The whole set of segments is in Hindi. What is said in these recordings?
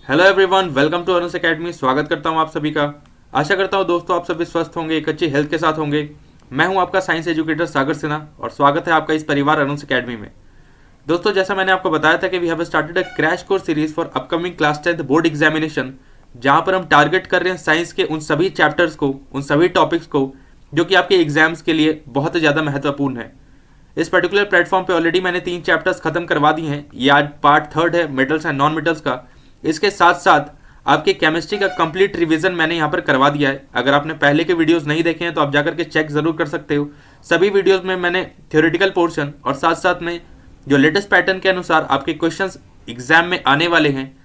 Hello everyone, welcome to Arun academy. स्वागत करता हूं आप सभी का। आशा करता हूं दोस्तों आप सभी स्वस्थ होंगे, एक अच्छी हेल्थ के साथ होंगे। मैं हूं आपका साइंस एजुकेटर सागर सिन्हा और स्वागत है आपका इस परिवार अरुण एकेडमी में। दोस्तों, जैसा मैंने आपको बताया था कि we have started a crash course series for upcoming class 10th board examination, जहां पर हम टारगेट कर रहे हैं साइंस के उन सभी चैप्टर्स को, उन सभी टॉपिक्स को जो कि आपके एग्जाम्स के लिए बहुत ज़्यादा महत्वपूर्ण है। इस पर्टिकुलर प्लेटफॉर्म पे ऑलरेडी मैंने 3 चैप्टर्स खत्म करवा दिए हैं। ये आज पार्ट 3 है मेटल्स एंड नॉन मेटल्स का। इसके साथ साथ आपके केमिस्ट्री का कंप्लीट रिवीजन मैंने यहाँ पर करवा दिया है। अगर आपने पहले के वीडियोस नहीं देखे हैं तो आप जाकर के चेक जरूर कर सकते हो। सभी वीडियोस में मैंने थ्योरेटिकल पोर्शन और साथ साथ में जो लेटेस्ट पैटर्न के अनुसार आपके क्वेश्चंस एग्जाम में आने वाले हैं,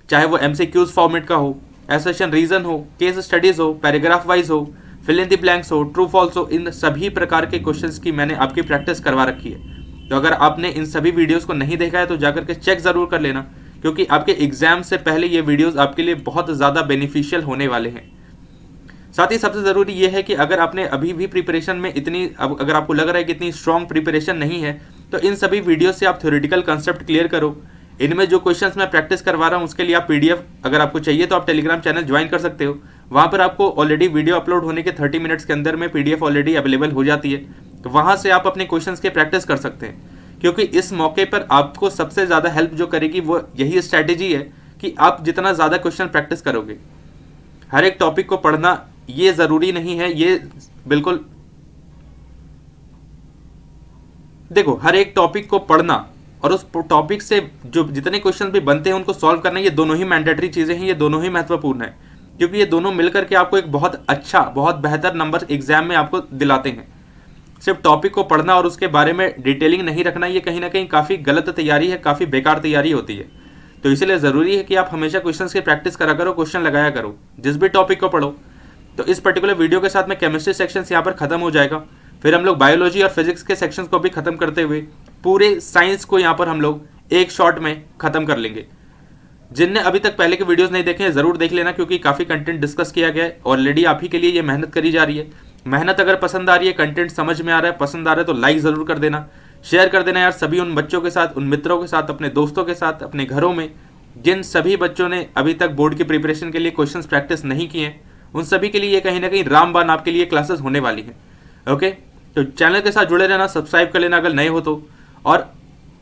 चाहे वो एमसीक्यूज फॉर्मेट का हो, एसेशन रीजन हो, केस स्टडीज हो, पैराग्राफ वाइज हो, फिल इन द ब्लैंक्स हो, ट्रू फॉल्स हो, इन सभी प्रकार के क्वेश्चंस की मैंने आपकी प्रैक्टिस करवा रखी है। तो अगर आपने इन सभी वीडियोस को नहीं देखा है तो जाकर के चेक जरूर कर लेना, क्योंकि आपके एग्जाम से पहले ये वीडियोस आपके लिए बहुत ज़्यादा बेनिफिशियल होने वाले हैं। साथ ही सबसे ज़रूरी ये है कि अगर आपने अभी भी प्रिपरेशन में अगर आपको लग रहा है कि इतनी स्ट्रॉन्ग प्रिपरेशन नहीं है, तो इन सभी वीडियो से आप थ्योरेटिकल कंसेप्ट क्लियर करो। इनमें जो क्वेश्चंस मैं प्रैक्टिस करवा रहा हूँ उसके लिए आप पीडीएफ अगर आपको चाहिए तो आप टेलीग्राम चैनल ज्वाइन कर सकते हो। वहाँ पर आपको ऑलरेडी वीडियो अपलोड होने के 30 मिनट्स के अंदर में पीडीएफ ऑलरेडी अवेलेबल हो जाती है। तो वहाँ से आप अपने क्वेश्चंस के प्रैक्टिस कर सकते हैं, क्योंकि इस मौके पर आपको सबसे ज़्यादा हेल्प जो करेगी वो यही स्ट्रैटेजी है कि आप जितना ज़्यादा क्वेश्चन प्रैक्टिस करोगे। हर एक टॉपिक को पढ़ना ये ज़रूरी नहीं है, ये बिल्कुल देखो, हर एक टॉपिक को पढ़ना और उस टॉपिक से जो जितने क्वेश्चन भी बनते हैं उनको सॉल्व करना, ये दोनों ही मैंडेटरी चीज़ें हैं, ये दोनों ही महत्वपूर्ण है, क्योंकि ये दोनों मिलकर के आपको एक बहुत अच्छा, बहुत बेहतर नंबर एग्जाम में आपको दिलाते हैं। सिर्फ टॉपिक को पढ़ना और उसके बारे में डिटेलिंग नहीं रखना, ये कहीं ना कहीं काफ़ी गलत तैयारी है, काफ़ी बेकार तैयारी होती है। तो इसलिए ज़रूरी है कि आप हमेशा क्वेश्चन की प्रैक्टिस करा करो, क्वेश्चन लगाया करो जिस भी टॉपिक को पढ़ो। तो इस पर्टिकुलर वीडियो के साथ में केमिस्ट्री सेक्शन यहाँ पर खत्म हो जाएगा। फिर हम लोग बायोलॉजी और फिजिक्स के सेक्शंस को भी खत्म करते हुए पूरे साइंस को यहाँ पर हम लोग एक शॉट में खत्म कर लेंगे। जिनने अभी तक पहले के वीडियोस नहीं देखे हैं जरूर देख लेना, क्योंकि काफ़ी कंटेंट डिस्कस किया गया है। ऑलरेडी आप ही के लिए ये मेहनत करी जा रही है। मेहनत अगर पसंद आ रही है, कंटेंट समझ में आ रहा है, पसंद आ रहा है तो लाइक ज़रूर कर देना, शेयर कर देना यार सभी उन बच्चों के साथ, उन मित्रों के साथ, अपने दोस्तों के साथ, अपने घरों में जिन सभी बच्चों ने अभी तक बोर्ड की प्रिपरेशन के लिए क्वेश्चन प्रैक्टिस नहीं किए हैं, उन सभी के लिए ये कहीं ना कहीं रामबाण आपके लिए क्लासेस होने वाली है। ओके, तो चैनल के साथ जुड़े रहना, सब्सक्राइब कर लेना अगर नए हो तो, और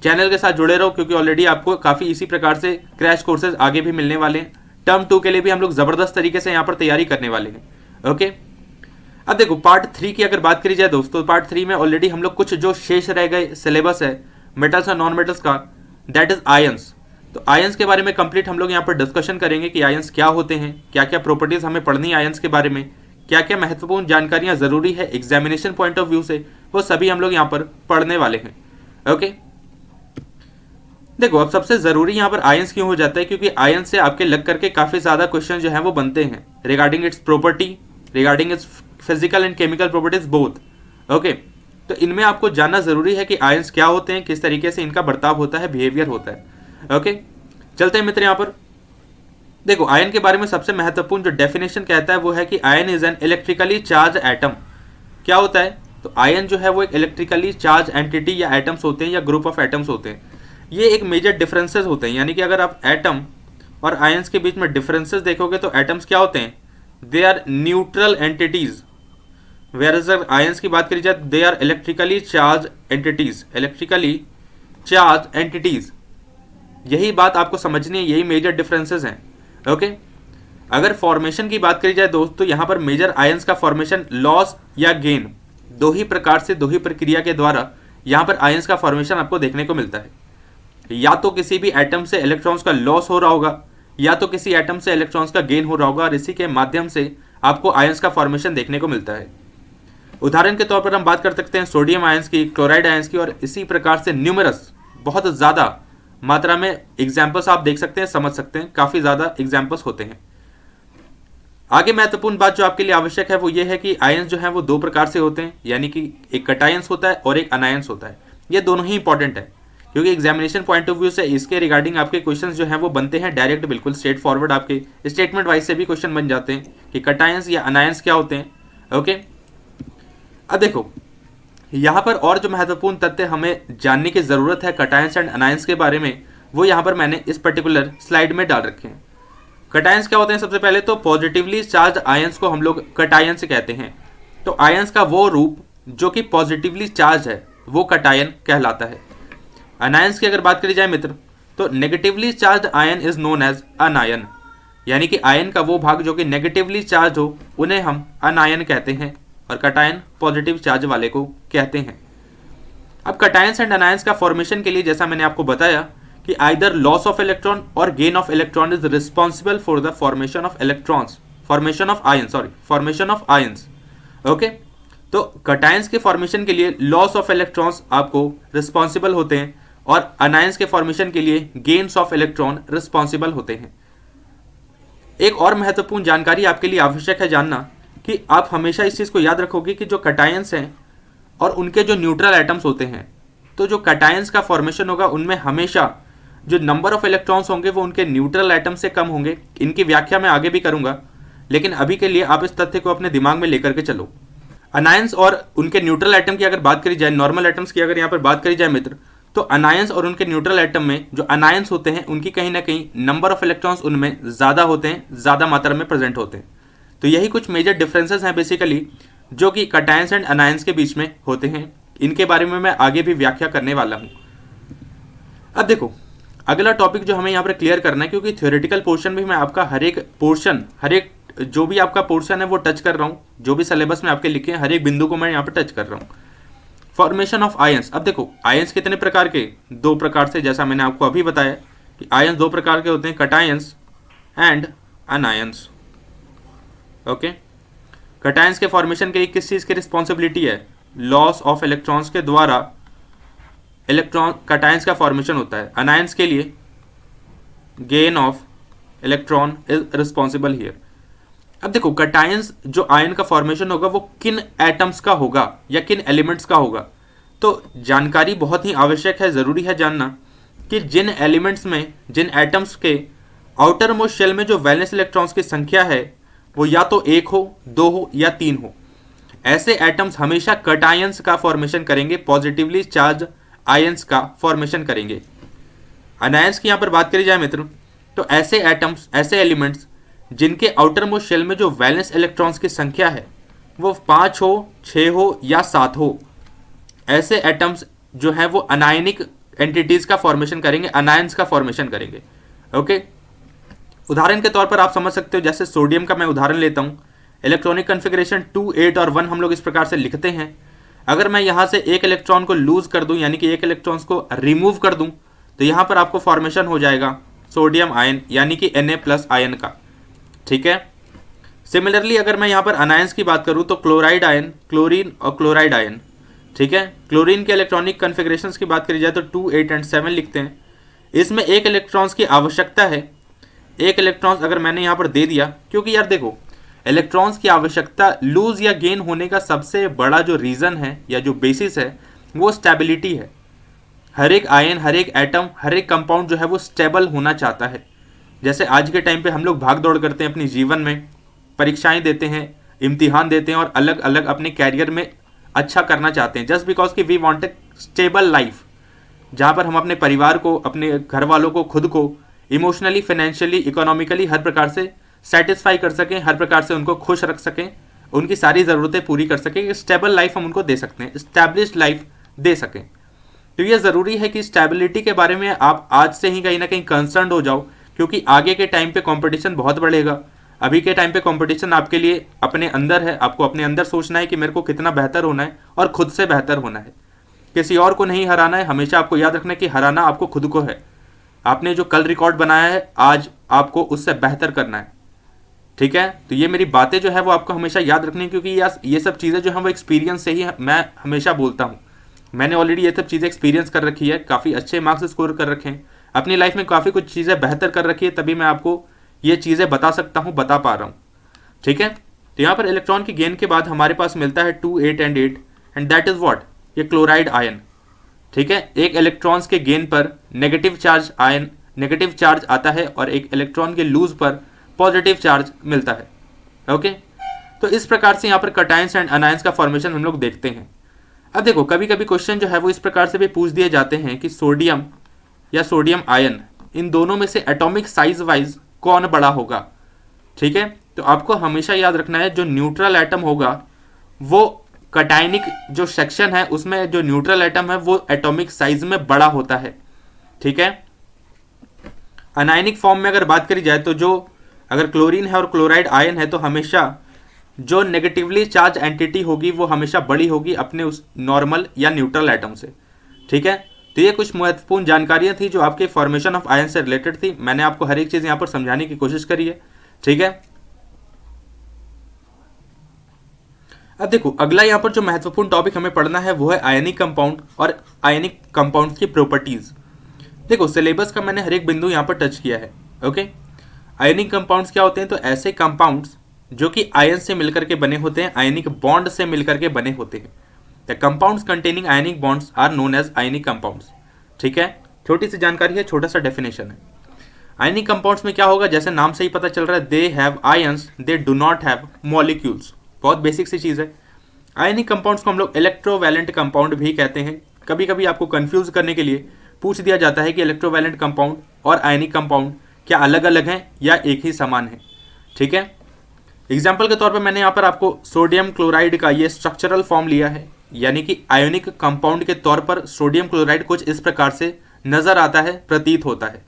चैनल के साथ जुड़े रहो, क्योंकि ऑलरेडी आपको काफ़ी इसी प्रकार से क्रैश कोर्सेज आगे भी मिलने वाले हैं। टर्म 2 के लिए भी हम लोग ज़बरदस्त तरीके से यहाँ पर तैयारी करने वाले हैं। ओके, अब देखो पार्ट 3 की अगर बात करी जाए दोस्तों, पार्ट 3 में ऑलरेडी हम लोग कुछ जो शेष रह गए सिलेबस है मेटल्स और नॉन मेटल्स का, दैट इज आयंस। तो आयंस के बारे में कंप्लीट हम लोग यहाँ पर डिस्कशन करेंगे कि आयंस क्या होते हैं, क्या क्या प्रॉपर्टीज हमें पढ़नी है आयंस के बारे में, क्या क्या महत्वपूर्ण जानकारियाँ ज़रूरी है एग्जामिनेशन पॉइंट ऑफ व्यू से, वो सभी हम लोग यहाँ पर पढ़ने वाले हैं। ओके, देखो अब सबसे ज़रूरी यहाँ पर आयंस क्यों हो जाता है, क्योंकि आयंस से आपके लग करके काफ़ी ज़्यादा क्वेश्चन जो हैं वो बनते हैं regarding it's property, regarding it's physical and chemical properties both. Okay, तो इनमें आपको जानना ज़रूरी है कि आयंस क्या होते हैं, किस तरीके से इनका बर्ताव होता है, बिहेवियर होता है। ओके, चलते हैं मित्र यहाँ पर। देखो आयन के बारे में सबसे महत्वपूर्ण जो डेफिनेशन कहता है वो है कि ion is an electrically charge atom. क्या होता है, तो आयन जो है वो एक इलेक्ट्रिकली चार्ज एंटिटी या एटम्स होते हैं या ग्रुप ऑफ एटम्स होते हैं। ये एक मेजर डिफरेंसेस होते हैं, यानी कि अगर आप एटम और आयंस के बीच में डिफरेंसेस देखोगे तो एटम्स क्या होते हैं, they are neutral entities, whereas ions की बात करी जाए they are electrically charge entities, electrically charge entities. यही बात आपको समझनी है, यही मेजर डिफरेंसेस हैं। ओके, अगर फॉर्मेशन की बात करी जाए दोस्तों, तो यहाँ पर मेजर आयंस का फॉर्मेशन लॉस या गेन, दो ही प्रकार से, दो ही प्रक्रिया के द्वारा यहाँ पर आयंस का फॉर्मेशन आपको देखने को मिलता है। या तो किसी भी एटम से इलेक्ट्रॉन्स का लॉस हो रहा होगा, या तो किसी एटम से इलेक्ट्रॉन्स का गेन हो रहा होगा, और इसी के माध्यम से आपको आयंस का फॉर्मेशन देखने को मिलता है। उदाहरण के तौर पर हम बात कर सकते हैं सोडियम आयंस की, क्लोराइड आयंस की, और इसी प्रकार से न्यूमरस बहुत ज़्यादा मात्रा में एग्जाम्पल्स आप देख सकते हैं, समझ सकते हैं, काफ़ी ज़्यादा एग्जाम्पल्स होते हैं। आगे महत्वपूर्ण बात जो आपके लिए आवश्यक है वो ये है कि आयंस जो है वो दो प्रकार से होते हैं, यानी कि एक कटायंस होता है और एक अनायंस होता है। ये दोनों ही इंपॉर्टेंट है, क्योंकि एग्जामिनेशन पॉइंट ऑफ व्यू से इसके रिगार्डिंग आपके क्वेश्चंस जो हैं वो बनते हैं डायरेक्ट, बिल्कुल स्ट्रेट फॉरवर्ड, आपके स्टेटमेंट वाइज से भी क्वेश्चन बन जाते हैं कि कटायंस या अनायंस क्या होते हैं। ओके, अब देखो यहाँ पर और जो महत्वपूर्ण तथ्य हमें जानने की ज़रूरत है कटायंस एंड अनायंस के बारे में, वो यहाँ पर मैंने इस पर्टिकुलर स्लाइड में डाल रखे हैं। कटायंस क्या होते हैं? सबसे पहले तो पॉजिटिवली चार्ज आयंस को हम लोग कटायंस कहते हैं। तो आयंस का वो रूप जो कि पॉजिटिवली चार्ज है वो कटायन कहलाता है। अनायंस की अगर बात करी जाए मित्र, तो negatively charge ion is known as anion, यानी कि आयन का वो भाग जो कि नेगेटिवली चार्ज हो उन्हें हम अनायन कहते हैं, और कटायन पॉजिटिव चार्ज वाले को कहते हैं। अब कटायंस एंड अनायंस का फॉर्मेशन के लिए जैसा मैंने आपको बताया कि आइदर लॉस ऑफ इलेक्ट्रॉन और gain of electron is responsible for the formation of electrons, formation of ions. Okay, तो कटायंस के फॉर्मेशन के लिए लॉस ऑफ इलेक्ट्रॉन्स आपको रिस्पॉन्सिबल होते हैं, और अनायंस के फॉर्मेशन के लिए गेन्स ऑफ इलेक्ट्रॉन रिस्पॉन्सिबल होते हैं। एक और महत्वपूर्ण जानकारी आपके लिए आवश्यक है जानना कि आप हमेशा इस चीज को याद रखोगे कि जो कटायंस हैं और उनके जो न्यूट्रल एटम्स होते हैं, तो जो कटायंस का फॉर्मेशन होगा उनमें हमेशा जो नंबर ऑफ इलेक्ट्रॉन्स होंगे वो उनके न्यूट्रल एटम से कम होंगे। इनकी व्याख्या मैं आगे भी करूंगा, लेकिन अभी के लिए आप इस तथ्य को अपने दिमाग में लेकर के चलो। अनायंस और उनके न्यूट्रल एटम की अगर बात करी जाए, नॉर्मल एटम्स की अगर यहाँ पर बात करी जाए मित्र, तो अनायंस और उनके न्यूट्रल एटम में जो अनायंस होते हैं उनकी कहीं ना कहीं नंबर ऑफ इलेक्ट्रॉन्स उनमें ज़्यादा होते हैं, ज़्यादा मात्रा में प्रेजेंट होते हैं। तो यही कुछ मेजर डिफरेंसेस हैं बेसिकली जो कि कटायंस एंड अनायंस के बीच में होते हैं। इनके बारे में मैं आगे भी व्याख्या करने वाला हूँ। अब देखो, अगला टॉपिक जो हमें यहाँ पर क्लियर करना है, क्योंकि थ्योरेटिकल पोर्शन भी मैं आपका हर एक जो भी आपका पोर्शन है वो टच कर रहा हूँ, जो भी सिलेबस में आपके लिखे हैं हर एक बिंदु को मैं यहाँ पर टच कर रहा हूँ। Formation of ions. अब देखो, आयंस कितने प्रकार के? दो प्रकार से, जैसा मैंने आपको अभी बताया कि आयंस दो प्रकार के होते हैं, cations and anions. Okay, cations के फॉर्मेशन के लिए किस चीज़ की रिस्पॉन्सिबिलिटी है? लॉस ऑफ इलेक्ट्रॉन्स के द्वारा इलेक्ट्रॉन कटायंस का फॉर्मेशन होता है। अनायंस के लिए gain of electron is responsible here. अब देखो, कटायंस जो आयन का फॉर्मेशन होगा वो किन एटम्स का होगा या किन एलिमेंट्स का होगा, तो जानकारी बहुत ही आवश्यक है, ज़रूरी है जानना कि जिन एलिमेंट्स में, जिन एटम्स के आउटर मोस्ट शेल में जो वैलेंस इलेक्ट्रॉन्स की संख्या है वो या तो 1 हो, 2 हो या 3 हो, ऐसे एटम्स हमेशा कटायंस का फॉर्मेशन करेंगे, पॉजिटिवली चार्ज आयंस का फॉर्मेशन करेंगे। अनायंस की यहाँ पर बात करी जाए मित्र, तो ऐसे एटम्स, ऐसे एलिमेंट्स जिनके आउटर मोस्ट शेल में जो वैलेंस इलेक्ट्रॉन्स की संख्या है वो 5 हो, 6 हो या 7 हो, ऐसे एटम्स जो है वो अनायनिक एंटिटीज का फॉर्मेशन करेंगे, अनायंस का फॉर्मेशन करेंगे। ओके, उदाहरण के तौर पर आप समझ सकते हो, जैसे सोडियम का मैं उदाहरण लेता हूँ। इलेक्ट्रॉनिक कन्फिग्रेशन 2, 8 और 1 हम लोग इस प्रकार से लिखते हैं। अगर मैं यहाँ से एक इलेक्ट्रॉन को लूज कर दूँ, यानी कि एक इलेक्ट्रॉन्स को रिमूव कर दूँ, तो यहाँ पर आपको फॉर्मेशन हो जाएगा सोडियम आयन, यानी कि Na+ आयन का। ठीक है। सिमिलरली अगर मैं यहाँ पर अनायंस की बात करूँ तो क्लोराइड आयन, क्लोरीन और क्लोराइड आयन। ठीक है, क्लोरीन के इलेक्ट्रॉनिक कन्फिग्रेशंस की बात करी जाए तो 2, 8 एंड 7 लिखते हैं। इसमें एक इलेक्ट्रॉन्स की आवश्यकता है। एक इलेक्ट्रॉन्स अगर मैंने यहाँ पर दे दिया, क्योंकि यार देखो, इलेक्ट्रॉन्स की आवश्यकता लूज या गेन होने का सबसे बड़ा जो रीज़न है या जो बेसिस है वो स्टेबिलिटी है। हर एक आयन, हर एक एटम, हर एक कंपाउंड जो है वो स्टेबल होना चाहता है। जैसे आज के टाइम पे हम लोग भाग दौड़ करते हैं अपने जीवन में, परीक्षाएं देते हैं, इम्तिहान देते हैं और अलग अलग अपने कैरियर में अच्छा करना चाहते हैं, जस्ट बिकॉज कि we want a stable life, जहाँ पर हम अपने परिवार को, अपने घर वालों को, खुद को इमोशनली, फाइनेंशियली, इकोनॉमिकली हर प्रकार से सेटिस्फाई कर सकें, हर प्रकार से उनको खुश रख सकें, उनकी सारी ज़रूरतें पूरी कर सकें। स्टेबल लाइफ हम उनको दे सकते हैं, स्टैब्लिश्ड लाइफ दे सकें। तो ये ज़रूरी है कि स्टेबिलिटी के बारे में आप आज से ही कहीं ना कहीं कंसर्न हो जाओ, क्योंकि आगे के टाइम पे कंपटीशन बहुत बढ़ेगा। अभी के टाइम पे कंपटीशन आपके लिए अपने अंदर है, आपको अपने अंदर सोचना है कि मेरे को कितना बेहतर होना है और खुद से बेहतर होना है, किसी और को नहीं हराना है। हमेशा आपको याद रखना है कि हराना आपको खुद को है। आपने जो कल रिकॉर्ड बनाया है आज आपको उससे बेहतर करना है। ठीक है, तो ये मेरी बातें जो है वो आपको हमेशा याद रखनी है, क्योंकि ये सब चीज़ें जो है वो एक्सपीरियंस से ही मैं हमेशा बोलता हूँ। मैंने ऑलरेडी ये सब चीज़ें एक्सपीरियंस कर रखी है, काफ़ी अच्छे मार्क्स स्कोर कर रखे हैं, अपनी लाइफ में काफ़ी कुछ चीज़ें बेहतर कर रखी है, तभी मैं आपको ये चीज़ें बता सकता हूँ, बता पा रहा हूँ। ठीक है, तो यहाँ पर इलेक्ट्रॉन की गेन के बाद हमारे पास मिलता है 2, 8 and 8 and that is what, ये क्लोराइड आयन। ठीक है, एक इलेक्ट्रॉन्स के गेन पर नेगेटिव चार्ज आता है और एक इलेक्ट्रॉन के लूज पर पॉजिटिव चार्ज मिलता है। ओके, तो इस प्रकार से यहाँ पर कटायंस एंड अनायंस का फॉर्मेशन हम लोग देखते हैं। अब देखो, कभी कभी क्वेश्चन जो है वो इस प्रकार से भी पूछ दिए जाते हैं कि सोडियम या सोडियम आयन, इन दोनों में से एटॉमिक साइज वाइज कौन बड़ा होगा। ठीक है, तो आपको हमेशा याद रखना है जो न्यूट्रल एटम होगा वो कटायनिक जो सेक्शन है उसमें जो न्यूट्रल एटम है वो एटॉमिक साइज में बड़ा होता है। ठीक है, अनायनिक फॉर्म में अगर बात करी जाए तो जो अगर क्लोरीन है और क्लोराइड आयन है तो हमेशा जो नेगेटिवली चार्ज एंटिटी होगी वो हमेशा बड़ी होगी अपने उस नॉर्मल या न्यूट्रल एटम से। ठीक है, तो ये कुछ महत्वपूर्ण जानकारियां थी जो आपके फॉर्मेशन ऑफ आयन से रिलेटेड थी। मैंने आपको हर एक चीज यहां पर समझाने की कोशिश करी है। ठीक है, अब देखो अगला यहाँ पर जो महत्वपूर्ण टॉपिक हमें पढ़ना है वो है आयनिक कंपाउंड और आयनिक कंपाउंड की प्रॉपर्टीज। देखो सिलेबस का मैंने हर एक बिंदु यहाँ पर टच किया है। ओके, आयनिक कंपाउंड्स क्या होते हैं, तो ऐसे कंपाउंड्स जो कि आयन से मिलकर के बने होते हैं, आयनिक बॉन्ड से मिलकर के बने होते हैं। The compounds containing ionic bonds are known as ionic compounds. ठीक है, छोटी सी जानकारी है, छोटा सा डेफिनेशन है। आयनिक कंपाउंड्स में क्या होगा, जैसे नाम से ही पता चल रहा है, they have ions, they do not have molecules. बहुत बेसिक सी चीज है। आयनिक कंपाउंड्स को हम लोग इलेक्ट्रोवैलेंट कंपाउंड भी कहते हैं। कभी कभी आपको कंफ्यूज करने के लिए पूछ दिया जाता है कि इलेक्ट्रोवैलेंट कंपाउंड और आयनिक कंपाउंड क्या अलग अलग हैं या एक ही समान है। ठीक है, एग्जाम्पल के तौर पर मैंने यहाँ पर आपको सोडियम क्लोराइड का ये स्ट्रक्चरल फॉर्म लिया है, यानी कि आयोनिक कंपाउंड के तौर पर सोडियम क्लोराइड कुछ इस प्रकार से नजर आता है, प्रतीत होता है।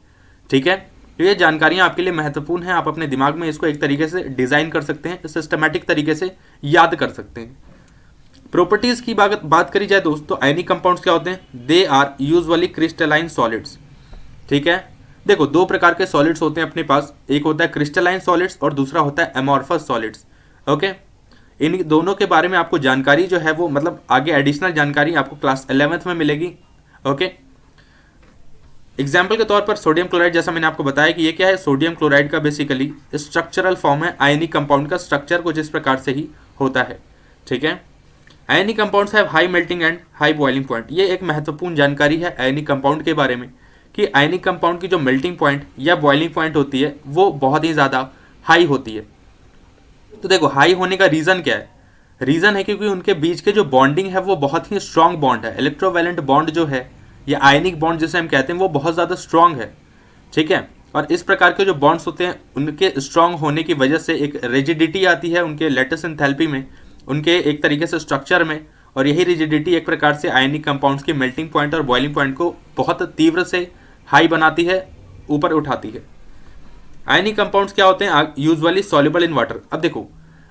ठीक है, तो ये जानकारियां आपके लिए महत्वपूर्ण हैं। आप अपने दिमाग में इसको एक तरीके से डिजाइन कर सकते हैं, सिस्टमैटिक तरीके से याद कर सकते हैं। प्रॉपर्टीज की बात करी जाए दोस्तों, आयनिक कंपाउंड्स क्या होते हैं, they are usually crystalline solids. ठीक है, देखो दो प्रकार के सॉलिड्स होते हैं अपने पास, एक होता है क्रिस्टलाइन सॉलिड्स और दूसरा होता है एमॉर्फस सॉलिड्स। ओके, इन दोनों के बारे में आपको जानकारी जो है वो मतलब आगे एडिशनल जानकारी आपको क्लास 11th में मिलेगी। ओके, एग्जाम्पल के तौर पर सोडियम क्लोराइड, जैसा मैंने आपको बताया कि ये क्या है, सोडियम क्लोराइड का बेसिकली स्ट्रक्चरल फॉर्म है। आयनिक कंपाउंड का स्ट्रक्चर कुछ इस प्रकार से ही होता है। ठीक है, ionic compounds have high melting and high boiling point. ये एक महत्वपूर्ण जानकारी है आयनिक कंपाउंड के बारे में कि आयनिक कंपाउंड की जो मेल्टिंग पॉइंट या बॉइलिंग पॉइंट होती है वो बहुत ही ज़्यादा हाई होती है। तो देखो हाई होने का रीज़न क्या है, रीज़न है क्योंकि उनके बीच के जो बॉन्डिंग है वो बहुत ही स्ट्रांग बॉन्ड है। इलेक्ट्रोवैलेंट बॉन्ड जो है या आयनिक बॉन्ड जिसे हम कहते हैं वो बहुत ज़्यादा स्ट्रांग है। ठीक है, और इस प्रकार के जो बॉन्ड्स होते हैं उनके स्ट्रांग होने की वजह से एक रिजिडिटी आती है उनके लैटिस एंथैल्पी में, उनके एक तरीके से स्ट्रक्चर में, और यही रिजिडिटी एक प्रकार से आयनिक कंपाउंड्स की मेल्टिंग पॉइंट और बॉइलिंग पॉइंट को बहुत तीव्र से हाई बनाती है, ऊपर उठाती है। आयनिक कंपाउंड्स क्या होते हैं, यूजुअली सॉल्युबल इन वाटर। अब देखो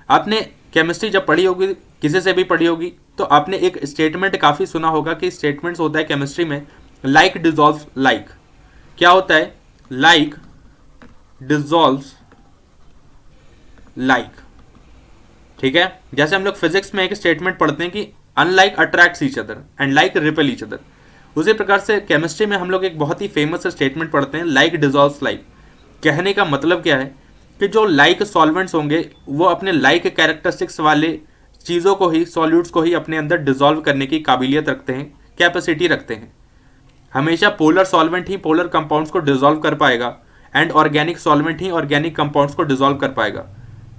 आपने केमिस्ट्री जब पढ़ी होगी, किसी से भी पढ़ी होगी, तो आपने एक स्टेटमेंट काफ़ी सुना होगा कि स्टेटमेंट्स होता है केमिस्ट्री में, लाइक डिजॉल्व्स लाइक। क्या होता है, लाइक डिजॉल्व्स लाइक। ठीक है, जैसे हम लोग फिजिक्स में एक स्टेटमेंट पढ़ते हैं कि unlike attracts each other and like repel each other, उसी प्रकार से केमिस्ट्री में हम लोग एक बहुत ही फेमस स्टेटमेंट पढ़ते हैं, लाइक डिजॉल्व्स लाइक। कहने का मतलब क्या है कि जो लाइक सॉल्वेंट्स होंगे वो अपने लाइक कैरेक्टरिस्टिक्स वाले चीज़ों को ही, सॉल्यूट्स को ही अपने अंदर डिजॉल्व करने की काबिलियत रखते हैं, कैपेसिटी रखते हैं। हमेशा पोलर सॉल्वेंट ही पोलर कंपाउंड्स को डिजॉल्व कर पाएगा and organic solvent he organic compounds को डिजॉल्व कर पाएगा।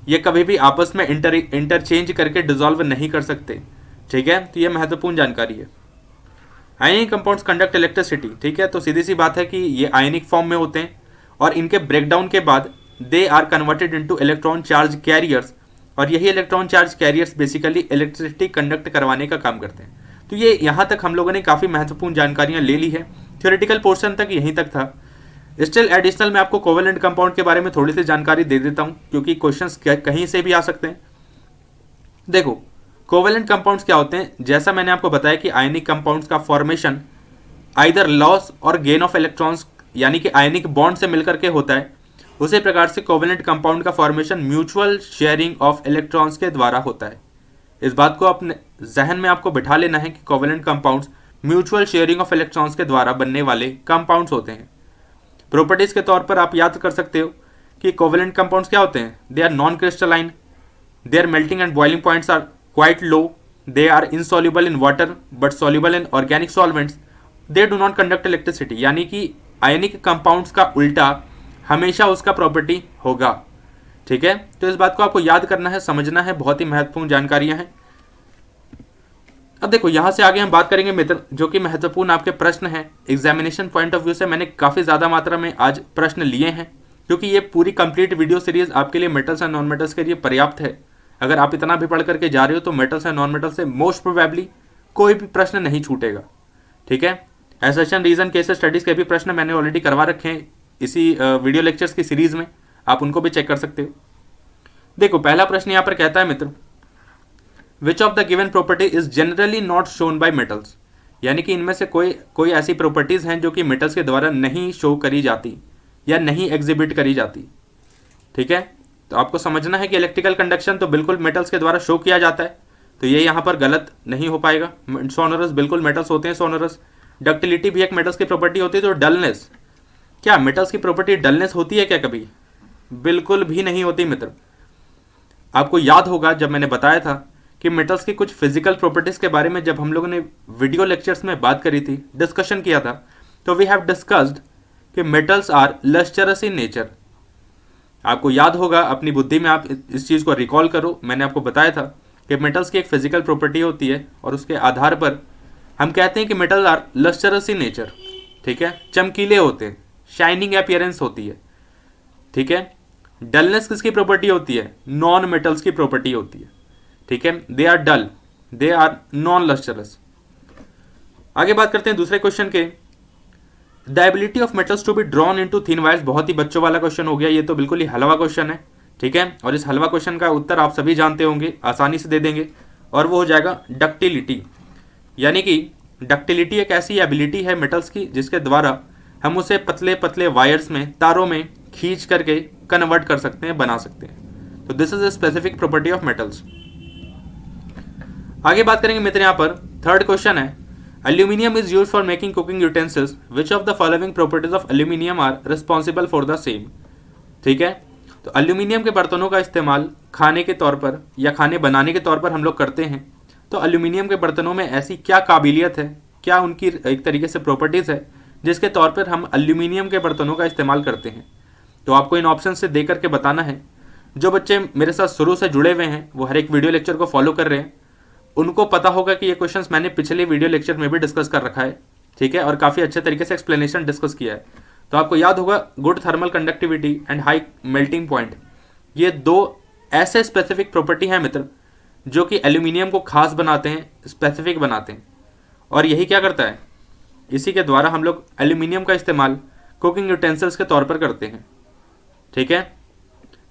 ये कभी भी आपस में इंटरचेंज करके डिजॉल्व नहीं कर सकते। ठीक है, तो ये महत्वपूर्ण जानकारी है। Ionic compounds conduct electricity. ठीक है, तो सीधी सी बात है कि ये आयनिक फॉर्म में होते हैं और इनके ब्रेकडाउन के बाद they are converted into electron charge carriers, और यही electron charge carriers basically electricity conduct करवाने का काम करते हैं। तो ये यहाँ तक हम लोगों ने काफ़ी महत्वपूर्ण जानकारियाँ ले ली है। थ्योरेटिकल पोर्शन तक यहीं तक था। स्टिल एडिशनल मैं आपको कोवेलेंट कंपाउंड के बारे में थोड़ी सी जानकारी दे देता हूँ क्योंकि क्वेश्चंस कहीं से भी आ सकते हैं। देखो कोवेलेंट कंपाउंड्स क्या होते हैं, जैसा मैंने आपको बताया कि आयनिक कंपाउंड्स का फॉर्मेशन आइदर लॉस और गेन ऑफ इलेक्ट्रॉन्स यानी कि आयनिक बॉन्ड से मिलकर के होता है, उसी प्रकार से कोवेलेंट कंपाउंड का formation mutual sharing of electrons के द्वारा होता है। इस बात को अपने जहन में आपको बिठा लेना है कि covalent compounds mutual sharing of electrons के द्वारा बनने वाले कंपाउंड्स होते हैं। प्रॉपर्टीज के तौर पर आप याद कर सकते हो कि कोवेलेंट कंपाउंड्स क्या होते हैं, they are non crystalline, their melting and boiling points are quite low, they are insoluble in water but soluble in organic solvents, they do not conduct electricity. यानी कि आयनिक कंपाउंड्स का उल्टा हमेशा उसका प्रॉपर्टी होगा। ठीक है, तो इस बात को आपको याद करना है, समझना है, बहुत ही महत्वपूर्ण जानकारियां हैं। अब देखो यहां से आगे हम बात करेंगे मित्र जो कि महत्वपूर्ण आपके प्रश्न हैं। एग्जामिनेशन पॉइंट ऑफ व्यू से मैंने काफी ज्यादा मात्रा में आज प्रश्न लिए हैं क्योंकि ये पूरी कंप्लीट वीडियो सीरीज आपके लिए मेटल्स एंड नॉन मेटल्स के लिए पर्याप्त है। अगर आप इतना भी पढ़ करके जा रहे हो तो मेटल्स एंड नॉन मेटल्स से मोस्ट प्रोबेबली कोई भी प्रश्न नहीं छूटेगा। ठीक है, एसर्शन रीजन केस स्टडीज के भी प्रश्न मैंने ऑलरेडी करवा रखे हैं इसी वीडियो लेक्चर्स की सीरीज में, आप उनको भी चेक कर सकते हो। देखो पहला प्रश्न यहाँ पर कहता है मित्र, which of the given property is generally not shown by metals, यानी कि इनमें से कोई ऐसी प्रॉपर्टीज हैं जो कि मेटल्स के द्वारा नहीं शो करी जाती या नहीं एग्जिबिट करी जाती। ठीक है, तो आपको समझना है कि इलेक्ट्रिकल कंडक्शन तो बिल्कुल मेटल्स के द्वारा शो किया जाता है, तो ये यहाँ पर गलत नहीं हो पाएगा। सोनरस बिल्कुल मेटल्स होते हैं, सोनरस। डक्टिलिटी भी एक मेटल्स की प्रॉपर्टी होती है। तो डलनेस, क्या मेटल्स की प्रॉपर्टी डलनेस होती है क्या कभी? बिल्कुल भी नहीं होती मित्र। आपको याद होगा जब मैंने बताया था कि मेटल्स की कुछ फिजिकल प्रॉपर्टीज के बारे में जब हम लोगों ने वीडियो लेक्चर्स में बात करी थी, डिस्कशन किया था, तो वी हैव डिस्कस्ड कि metals are lustrous in nature. आपको याद होगा, अपनी बुद्धि में आप इस चीज़ को रिकॉल करो, मैंने आपको बताया था कि मेटल्स की एक फिजिकल प्रॉपर्टी होती है और उसके आधार पर हम कहते हैं कि metal are lustrous in nature. ठीक है, चमकीले होते हैं, शाइनिंग अपीयरेंस होती है। ठीक है, डलनेस किसकी प्रॉपर्टी होती है? नॉन मेटल्स की प्रॉपर्टी होती है। ठीक है, they are dull, they are non lustrous. आगे बात करते हैं दूसरे क्वेश्चन के, the ability of metals to be drawn into thin wires. बहुत ही बच्चों वाला क्वेश्चन हो गया, ये तो बिल्कुल ही हलवा क्वेश्चन है। ठीक है, और इस हलवा क्वेश्चन का उत्तर आप सभी जानते होंगे, आसानी से दे देंगे, और वो हो जाएगा डक्टिलिटी। यानी कि डक्टिलिटी एक ऐसी एबिलिटी है मेटल्स की जिसके द्वारा हम उसे पतले पतले वायर्स में, तारों में खींच करके कन्वर्ट कर सकते हैं, बना सकते हैं। तो this is a specific property of metals. आगे बात करेंगे मित्र, यहाँ पर थर्ड क्वेश्चन है, aluminium is used for making cooking utensils, which of the following properties of aluminium are responsible for the same. ठीक है, तो एल्यूमिनियम के बर्तनों का इस्तेमाल खाने के तौर पर या खाने बनाने के तौर पर हम लोग करते हैं। तो एल्यूमिनियम के बर्तनों में ऐसी क्या काबिलियत है, क्या उनकी एक तरीके से प्रॉपर्टीज है जिसके तौर पर हम एल्यूमिनियम के बर्तनों का इस्तेमाल करते हैं। तो आपको इन ऑप्शन से दे करके बताना है। जो बच्चे मेरे साथ शुरू से जुड़े हुए हैं, वो हर एक वीडियो लेक्चर को फॉलो कर रहे हैं, उनको पता होगा कि ये क्वेश्चंस मैंने पिछले वीडियो लेक्चर में भी डिस्कस कर रखा है। ठीक है, और काफ़ी अच्छे तरीके से एक्सप्लेनेशन डिस्कस किया है। तो आपको याद होगा, good thermal conductivity and high melting point, ये दो ऐसे स्पेसिफिक प्रॉपर्टी हैं मित्र जो कि एल्यूमिनियम को खास बनाते हैं, स्पेसिफिक बनाते हैं। और यही क्या करता है, इसी के द्वारा हम लोग एल्यूमिनियम का इस्तेमाल कुकिंग यूटेंसिल्स के तौर पर करते हैं। ठीक है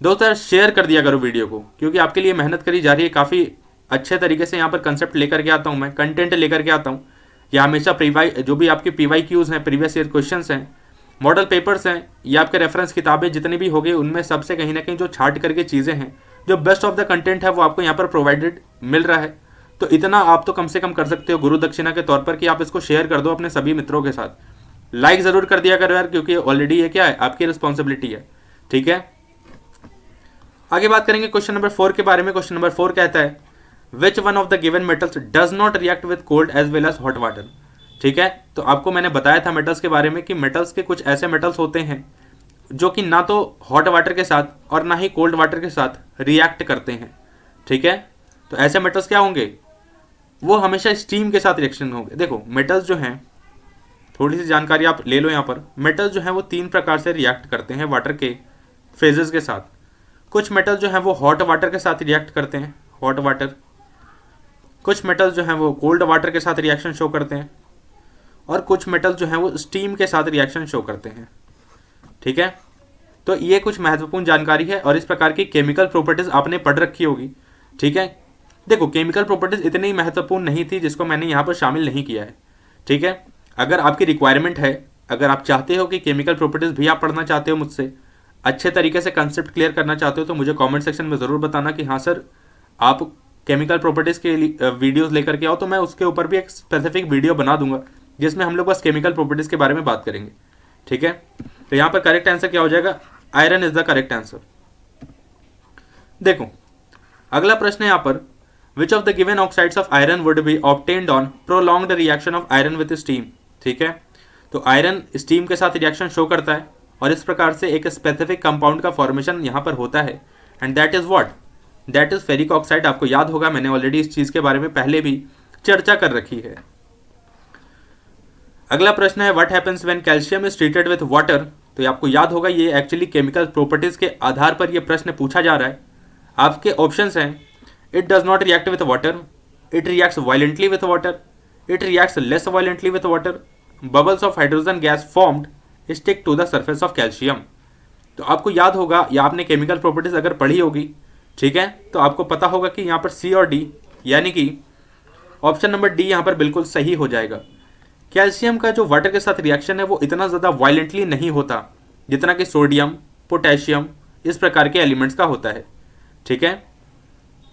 दोस्तों, यार शेयर कर दिया करो वीडियो को, क्योंकि आपके लिए मेहनत करी जा रही है। काफ़ी अच्छे तरीके से यहाँ पर कंसेप्ट लेकर के आता हूँ मैं, कंटेंट लेकर के आता हूँ। या हमेशा जो भी आपकी PYQs हैं, प्रीवियस ईयर क्वेश्चंस हैं, मॉडल पेपर्स हैं, या आपके रेफरेंस किताबें जितनी भी हो गई, उनमें सबसे कहीं ना कहीं जो छाट करके चीज़ें हैं, जो बेस्ट ऑफ द कंटेंट है, वो आपको यहाँ पर प्रोवाइडेड मिल रहा है। तो इतना आप तो कम से कम कर सकते हो गुरु दक्षिणा के तौर पर कि आप इसको शेयर कर दो अपने सभी मित्रों के साथ। लाइक ज़रूर कर दिया करो यार, क्योंकि ऑलरेडी ये क्या है, आपकी रिस्पॉन्सिबिलिटी है। ठीक है, आगे बात करेंगे क्वेश्चन नंबर 4 के बारे में। क्वेश्चन नंबर 4 कहता है, which one of the given metals does not react with cold as well as hot water. ठीक है, तो आपको मैंने बताया था मेटल्स के बारे में कि मेटल्स के कुछ ऐसे मेटल्स होते हैं जो कि ना तो हॉट वाटर के साथ और ना ही कोल्ड वाटर के साथ रिएक्ट करते हैं। ठीक है, तो ऐसे मेटल्स क्या होंगे, वो हमेशा स्टीम के साथ रिएक्शन होंगे। देखो मेटल्स जो हैं, थोड़ी सी जानकारी आप ले लो यहाँ पर। मेटल्स जो हैं वो 3 प्रकार से रिएक्ट करते हैं वाटर के फेजेस के साथ। कुछ मेटल जो हैं वो हॉट वाटर के साथ रिएक्ट करते हैं, हॉट वाटर। कुछ मेटल्स जो हैं वो कोल्ड वाटर के साथ रिएक्शन शो करते हैं, और कुछ मेटल्स जो हैं वो स्टीम के साथ रिएक्शन शो करते हैं। ठीक है, तो ये कुछ महत्वपूर्ण जानकारी है, और इस प्रकार की केमिकल प्रॉपर्टीज आपने पढ़ रखी होगी। ठीक है, देखो केमिकल प्रॉपर्टीज इतनी ही महत्वपूर्ण नहीं थी जिसको मैंने यहाँ पर शामिल नहीं किया है। ठीक है, अगर आपकी रिक्वायरमेंट है, अगर आप चाहते हो कि केमिकल प्रॉपर्टीज भी आप पढ़ना चाहते हो मुझसे, अच्छे तरीके से कंसेप्ट क्लियर करना चाहते हो, तो मुझे कमेंट सेक्शन में ज़रूर बताना कि हाँ सर आप केमिकल प्रॉपर्टीज़ के वीडियोस लेकर के आओ, तो मैं उसके ऊपर भी एक स्पेसिफिक वीडियो बना दूंगा जिसमें हम लोग बस केमिकल प्रॉपर्टीज़ के बारे में बात करेंगे। ठीक है, तो यहाँ पर करेक्ट आंसर क्या हो जाएगा, iron is the correct answer. देखो अगला प्रश्न है यहाँ पर, विच of the given oxides of iron would be obtained on prolonged reaction of iron with steam. ठीक है, तो आयरन स्टीम के साथ रिएक्शन शो करता है, और इस प्रकार से एक स्पेसिफिक कंपाउंड का फॉर्मेशन यहाँ पर होता है, and that is what, that is ferric oxide. आपको याद होगा, मैंने ऑलरेडी इस चीज़ के बारे में पहले भी चर्चा कर रखी है। अगला प्रश्न है, what happens when calcium is treated with water तो ये आपको याद होगा, ये एक्चुअली केमिकल प्रॉपर्टीज के आधार पर ये प्रश्न पूछा जा रहा है। आपके ऑप्शंस हैं, it does not react with water, it reacts violently with water, it reacts less violently with water, bubbles of hydrogen gas formed stick to the surface of calcium. तो आपको याद होगा, या आपने केमिकल प्रॉपर्टीज अगर पढ़ी होगी, ठीक है, तो आपको पता होगा कि यहाँ पर सी और डी, यानी कि ऑप्शन नंबर डी यहाँ पर बिल्कुल सही हो जाएगा। कैल्शियम का जो वाटर के साथ रिएक्शन है वो इतना ज़्यादा वायलेंटली नहीं होता जितना कि सोडियम, पोटेशियम, इस प्रकार के एलिमेंट्स का होता है। ठीक है,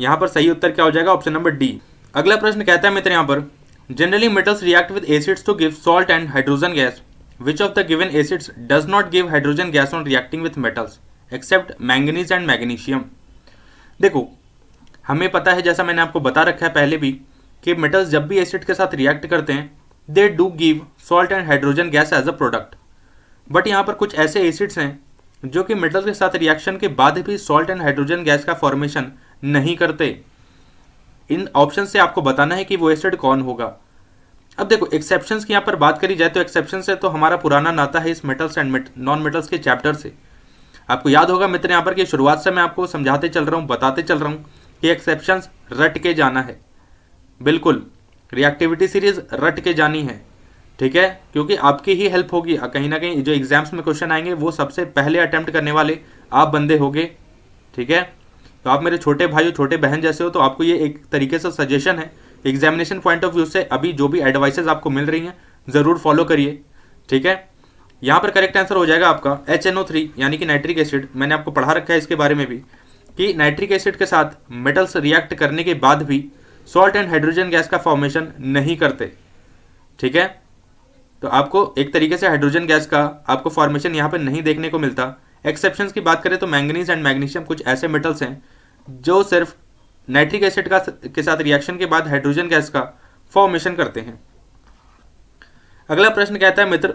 यहाँ पर सही उत्तर क्या हो जाएगा, ऑप्शन नंबर डी। अगला प्रश्न कहता है मित्र यहाँ पर, generally metals react with acids to give salt and hydrogen gas, which of the given acids does not give hydrogen gas on reacting with metals except manganese and magnesium. देखो, हमें पता है, जैसा मैंने आपको बता रखा है पहले भी, कि मेटल्स जब भी एसिड के साथ रिएक्ट करते हैं they do give salt and hydrogen gas as a product. But यहाँ पर कुछ ऐसे एसिड्स हैं जो कि मेटल्स के साथ रिएक्शन के बाद भी सॉल्ट एंड हाइड्रोजन गैस का फॉर्मेशन नहीं करते। इन ऑप्शन से आपको बताना है कि वो एसिड कौन होगा। अब देखो, एक्सेप्शंस की यहाँ पर बात करी जाए तो एक्सेप्शन से तो हमारा पुराना नाता है इस मेटल्स एंड नॉन मेटल्स के चैप्टर से। आपको याद होगा मित्र यहाँ पर कि शुरुआत से मैं आपको समझाते चल रहा हूँ, बताते चल रहा हूँ कि एक्सेप्शंस रट के जाना है, बिल्कुल रिएक्टिविटी सीरीज रट के जानी है। ठीक है, क्योंकि आपकी ही हेल्प होगी, कहीं ना कहीं जो एग्जाम्स में क्वेश्चन आएंगे वो सबसे पहले अटेम्प्ट करने वाले आप बंदे होगे। ठीक है, तो आप मेरे छोटे भाई छोटे बहन जैसे हो, तो आपको ये एक तरीके से सजेशन है एग्जामिनेशन पॉइंट ऑफ व्यू से, अभी जो भी एडवाइसेज आपको मिल रही हैं ज़रूर फॉलो करिए। ठीक है, यहाँ पर करेक्ट आंसर हो जाएगा आपका HNO3 यानी कि नाइट्रिक एसिड। मैंने आपको पढ़ा रखा है इसके बारे में भी कि नाइट्रिक एसिड के साथ मेटल्स रिएक्ट करने के बाद भी सॉल्ट एंड हाइड्रोजन गैस का फॉर्मेशन नहीं करते। ठीक है, तो आपको एक तरीके से हाइड्रोजन गैस का आपको फॉर्मेशन यहाँ पर नहीं देखने को मिलता। एक्सेप्शंस की बात करें तो मैंगनीज एंड मैग्नीशियम कुछ ऐसे मेटल्स हैं जो सिर्फ नाइट्रिक एसिड के साथ रिएक्शन के बाद हाइड्रोजन गैस का फॉर्मेशन करते हैं। अगला प्रश्न कहता है मित्र,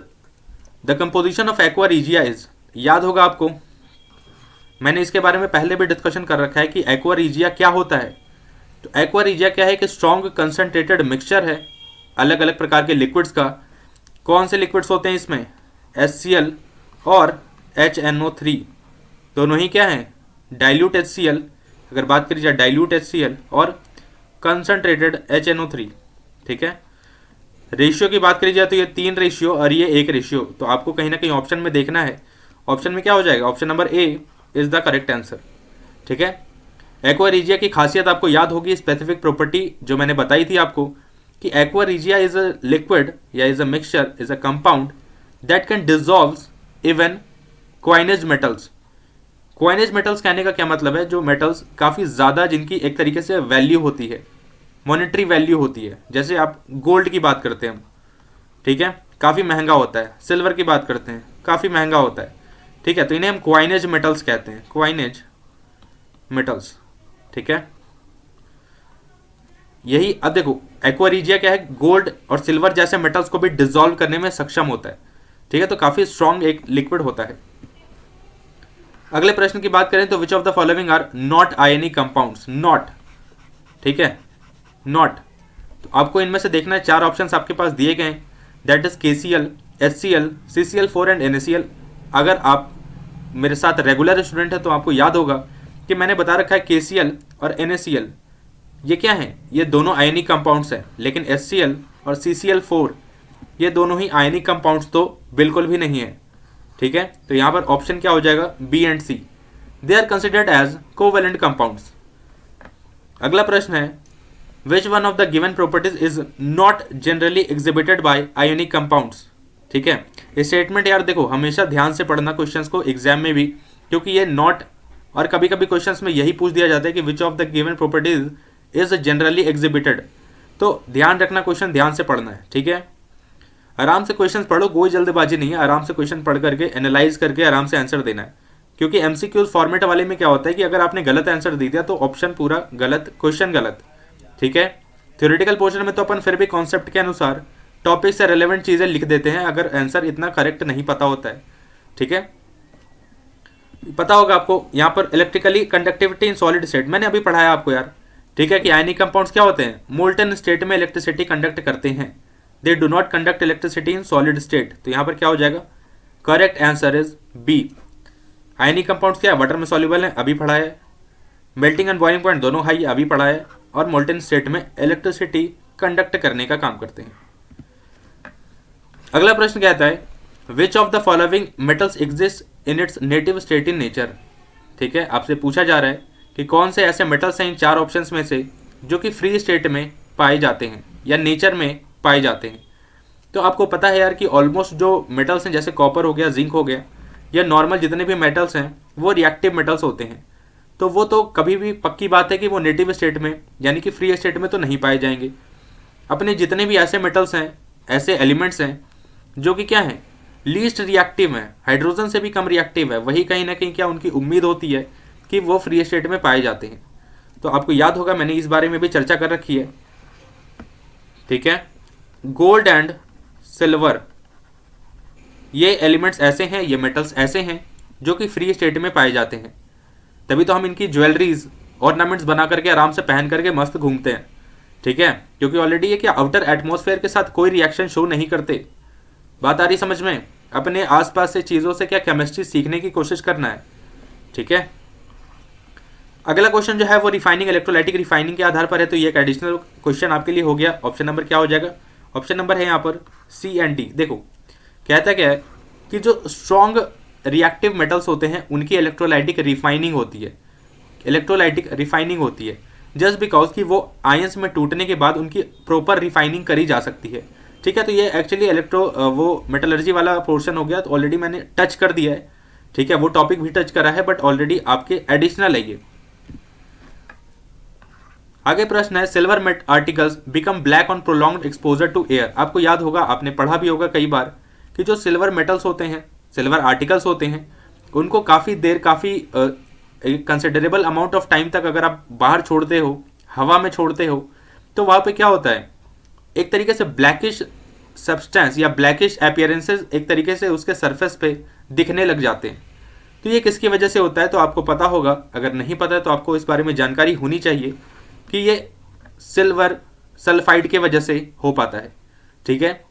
the composition of aqua regia is, याद होगा आपको, मैंने इसके बारे में पहले भी डिस्कशन कर रखा है कि एक्वा रीजिया क्या होता है। तो एक्वा रीजिया क्या है कि स्ट्रॉन्ग कंसंट्रेटेड मिक्सचर है अलग अलग प्रकार के लिक्विड्स का। कौन से लिक्विड्स होते हैं इसमें, HCl और HNO3, दोनों ही क्या हैं, डाइल्यूट HCl, अगर बात करी जाए डाइल्यूट HCl और कंसंट्रेटेड HNO3। ठीक है, रेशियो की बात करी जाए तो ये 3 रेशियो और ये 1 रेशियो। तो आपको कहीं ना कहीं ऑप्शन में देखना है, ऑप्शन में क्या हो जाएगा, option number A is the correct answer. ठीक है, एक्वा रीजिया की खासियत आपको याद होगी, स्पेसिफिक प्रॉपर्टी जो मैंने बताई थी आपको कि aqua regia is a liquid या is a mixture, is a compound that can dissolve even coinage metals. Coinage metals कहने का क्या मतलब है, जो मेटल्स काफ़ी ज़्यादा जिनकी एक तरीके से वैल्यू होती है, मॉनेटरी वैल्यू होती है। जैसे आप गोल्ड की बात करते हैं, ठीक है, काफ़ी महंगा होता है। सिल्वर की बात करते हैं, काफ़ी महंगा होता है। ठीक है, तो इन्हें हम क्वाइनेज मेटल्स कहते हैं, क्वाइनेज मेटल्स। ठीक है, यही। अब देखो, एक्वा रीजिया क्या है, गोल्ड और सिल्वर जैसे मेटल्स को भी डिसॉल्व करने में सक्षम होता है। ठीक है, तो काफ़ी स्ट्रॉन्ग एक लिक्विड होता है। अगले प्रश्न की बात करें तो which of the following are not ionic compounds, not. ठीक है, नॉट, तो आपको इनमें से देखना है, 4 ऑप्शंस आपके पास दिए गए हैं, that is KCl, HCl, CCl4 and NaCl। अगर आप मेरे साथ रेगुलर स्टूडेंट है तो आपको याद होगा कि मैंने बता रखा है KCl और NaCl ये क्या है, ये दोनों आयनिक कंपाउंड्स हैं। लेकिन HCl और CCl4 ये दोनों ही आयनिक कंपाउंड्स तो बिल्कुल भी नहीं है। ठीक है, तो यहाँ पर ऑप्शन क्या हो जाएगा, B and C, they are considered as covalent compounds. अगला प्रश्न है, which one of the given properties is not generally exhibited by ionic compounds. ठीक है, ये स्टेटमेंट यार देखो हमेशा ध्यान से पढ़ना क्वेश्चंस को एग्जाम में भी, क्योंकि ये नॉट और कभी कभी क्वेश्चंस में यही पूछ दिया जाता है कि विच of the given properties is generally exhibited. तो ध्यान रखना, क्वेश्चन ध्यान से पढ़ना है। ठीक है, आराम से क्वेश्चन पढ़ो, कोई जल्दबाजी नहीं है, आराम से क्वेश्चन पढ़ करके एनालाइज करके आराम से आंसर देना है। क्योंकि MCQ फॉर्मेट वाले में क्या होता है कि अगर आपने गलत आंसर दे दिया तो ऑप्शन पूरा गलत, क्वेश्चन गलत। ठीक है, थ्योरेटिकल पोर्शन में तो अपन फिर भी कॉन्सेप्ट के अनुसार टॉपिक से रेलेवेंट चीज़ें लिख देते हैं अगर आंसर इतना करेक्ट नहीं पता होता है। ठीक है, पता होगा आपको यहाँ पर इलेक्ट्रिकली कंडक्टिविटी इन सॉलिड स्टेट, मैंने अभी पढ़ाया आपको यार। ठीक है, कि आयनिक कंपाउंड्स क्या होते हैं, मोल्टन स्टेट में इलेक्ट्रिसिटी कंडक्ट करते हैं, they do not conduct electricity in solid state. तो यहाँ पर क्या हो जाएगा, correct answer is B. Ionic compounds क्या है, वाटर में सॉल्युबल है, अभी पढ़ा है। मेल्टिंग एंड बॉइलिंग पॉइंट दोनों हाई, अभी पढ़ा है। और मोल्टेन स्टेट में इलेक्ट्रिसिटी कंडक्ट करने का काम करते हैं। अगला प्रश्न कहता है which of the following metals exist in its native state in nature. ठीक है, आपसे पूछा जा रहा है कि कौन से ऐसे मेटल्स हैं इन चार ऑप्शंस में से जो कि फ्री स्टेट में पाए जाते हैं या नेचर में पाए जाते हैं। तो आपको पता है यार कि ऑलमोस्ट जो मेटल्स हैं जैसे कॉपर हो गया, जिंक हो गया, या नॉर्मल जितने भी मेटल्स हैं वो रिएक्टिव मेटल्स होते हैं। तो वो तो कभी भी पक्की बात है कि वो नेटिव स्टेट में यानी कि फ्री स्टेट में तो नहीं पाए जाएंगे। अपने जितने भी ऐसे मेटल्स हैं, ऐसे एलिमेंट्स हैं जो कि क्या है, लीस्ट रिएक्टिव है, हाइड्रोजन से भी कम रिएक्टिव है, वही कहीं ना कहीं क्या उनकी उम्मीद होती है कि वो फ्री स्टेट में पाए जाते हैं। तो आपको याद होगा मैंने इस बारे में भी चर्चा कर रखी है। ठीक है, गोल्ड एंड सिल्वर ये एलिमेंट्स ऐसे हैं, ये मेटल्स ऐसे हैं जो कि फ्री स्टेट में पाए जाते हैं। तभी तो हम इनकी ज्वेलरीज ऑर्नामेंट्स बना करके आराम से पहन करके मस्त घूमते हैं। ठीक है, क्योंकि ऑलरेडी ये क्या आउटर एटमॉस्फेयर के साथ कोई रिएक्शन शो नहीं करते। बात आ रही समझ में? अपने आसपास से चीज़ों से क्या केमिस्ट्री सीखने की कोशिश करना है। ठीक है, अगला क्वेश्चन जो है वो रिफाइनिंग इलेक्ट्रोलाइटिक रिफाइनिंग के आधार पर है। तो ये एक एडिशनल क्वेश्चन आपके लिए हो गया। ऑप्शन नंबर क्या हो जाएगा? ऑप्शन नंबर है यहाँ पर सी एंड डी। देखो कहता क्या है कि जो स्ट्रॉन्ग रिएक्टिव मेटल्स होते हैं उनकी इलेक्ट्रोलाइटिक रिफाइनिंग होती है। इलेक्ट्रोलाइटिक रिफाइनिंग होती है जस्ट बिकॉज कि वो आयंस में टूटने के बाद उनकी प्रॉपर रिफाइनिंग करी जा सकती है। ठीक है, तो ये एक्चुअली वो मेटलर्जी वाला पोर्शन हो गया, तो ऑलरेडी मैंने टच कर दिया है। ठीक है, वो टॉपिक भी टच करा है बट ऑलरेडी आपके एडिशनल है ये। आगे प्रश्न है silver made articles become black on prolonged exposure to air. आपको याद होगा, आपने पढ़ा भी होगा कई बार कि जो सिल्वर मेटल्स होते हैं, सिल्वर आर्टिकल्स होते हैं, उनको काफ़ी देर, काफ़ी कंसिडरेबल अमाउंट ऑफ टाइम तक अगर आप बाहर छोड़ते हो, हवा में छोड़ते हो, तो वहाँ पे क्या होता है, एक तरीके से ब्लैकिश सब्सटेंस या ब्लैकिश अपीयरेंसेस एक तरीके से उसके सरफेस पे दिखने लग जाते हैं। तो ये किसकी वजह से होता है? तो आपको पता होगा, अगर नहीं पता है तो आपको इस बारे में जानकारी होनी चाहिए कि ये सिल्वर सल्फाइड के वजह से हो पाता है। ठीक है,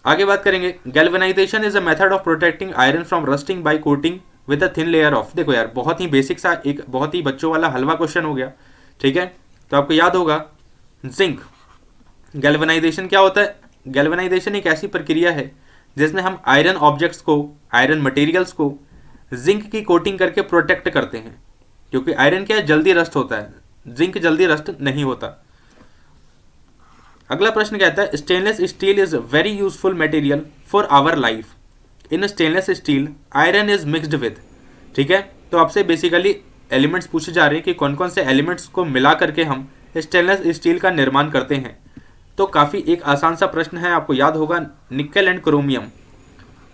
आगे बात करेंगे। Galvanization is a method of protecting iron from rusting by coating with a thin layer of. देखो यार, बहुत ही बेसिक सा, एक बहुत ही बच्चों वाला हलवा क्वेश्चन हो गया। ठीक है, तो आपको याद होगा जिंक गैल्वेनाइजेशन क्या होता है? गैल्वेनाइजेशन एक ऐसी प्रक्रिया है जिसमें हम आयरन ऑब्जेक्ट्स को, आयरन मटेरियल्स को जिंक की कोटिंग करके प्रोटेक्ट करते हैं, क्योंकि आयरन क्या है, जल्दी रस्ट होता है, जिंक जल्दी रस्ट नहीं होता। अगला प्रश्न कहता है stainless steel is very useful material for our life. In stainless steel iron is mixed with. ठीक है, तो आपसे बेसिकली एलिमेंट्स पूछे जा रहे हैं कि कौन कौन से एलिमेंट्स को मिला करके हम स्टेनलेस स्टील का निर्माण करते हैं। तो काफ़ी एक आसान सा प्रश्न है, आपको याद होगा निकल एंड क्रोमियम।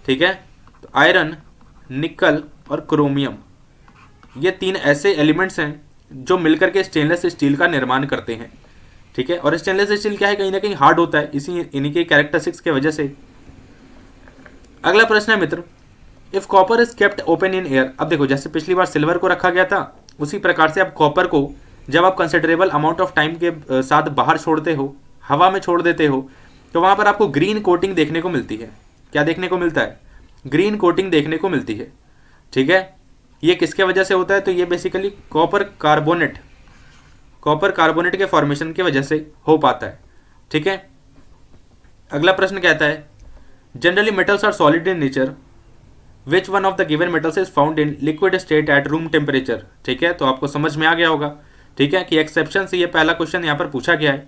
ठीक है, तो आयरन, निकल और क्रोमियम ये तीन ऐसे एलिमेंट्स हैं जो मिलकर के स्टेनलेस स्टील का निर्माण करते हैं। ठीक है, और स्टेनलेस स्टील क्या है, कहीं ना कहीं हार्ड होता है, इसी इन्हीं के कैरेक्टरिस्टिक्स के वजह से। अगला प्रश्न है मित्र, if copper is kept open in air. अब देखो, जैसे पिछली बार सिल्वर को रखा गया था, उसी प्रकार से अब कॉपर को जब आप कंसिडरेबल अमाउंट ऑफ टाइम के साथ बाहर छोड़ते हो, हवा में छोड़ देते हो, तो वहां पर आपको ग्रीन कोटिंग देखने को मिलती है। क्या देखने को मिलता है? ग्रीन कोटिंग देखने को मिलती है। ठीक है, ये किसके वजह से होता है? तो ये बेसिकली कॉपर कार्बोनेट के फॉर्मेशन की वजह से हो पाता है। ठीक है, अगला प्रश्न कहता है generally metals are solid in nature, which one of the given metals is found in liquid state at room temperature. ठीक है, तो आपको समझ में आ गया होगा। ठीक है, कि एक्सेप्शन से ये पहला क्वेश्चन यहाँ पर पूछा गया है।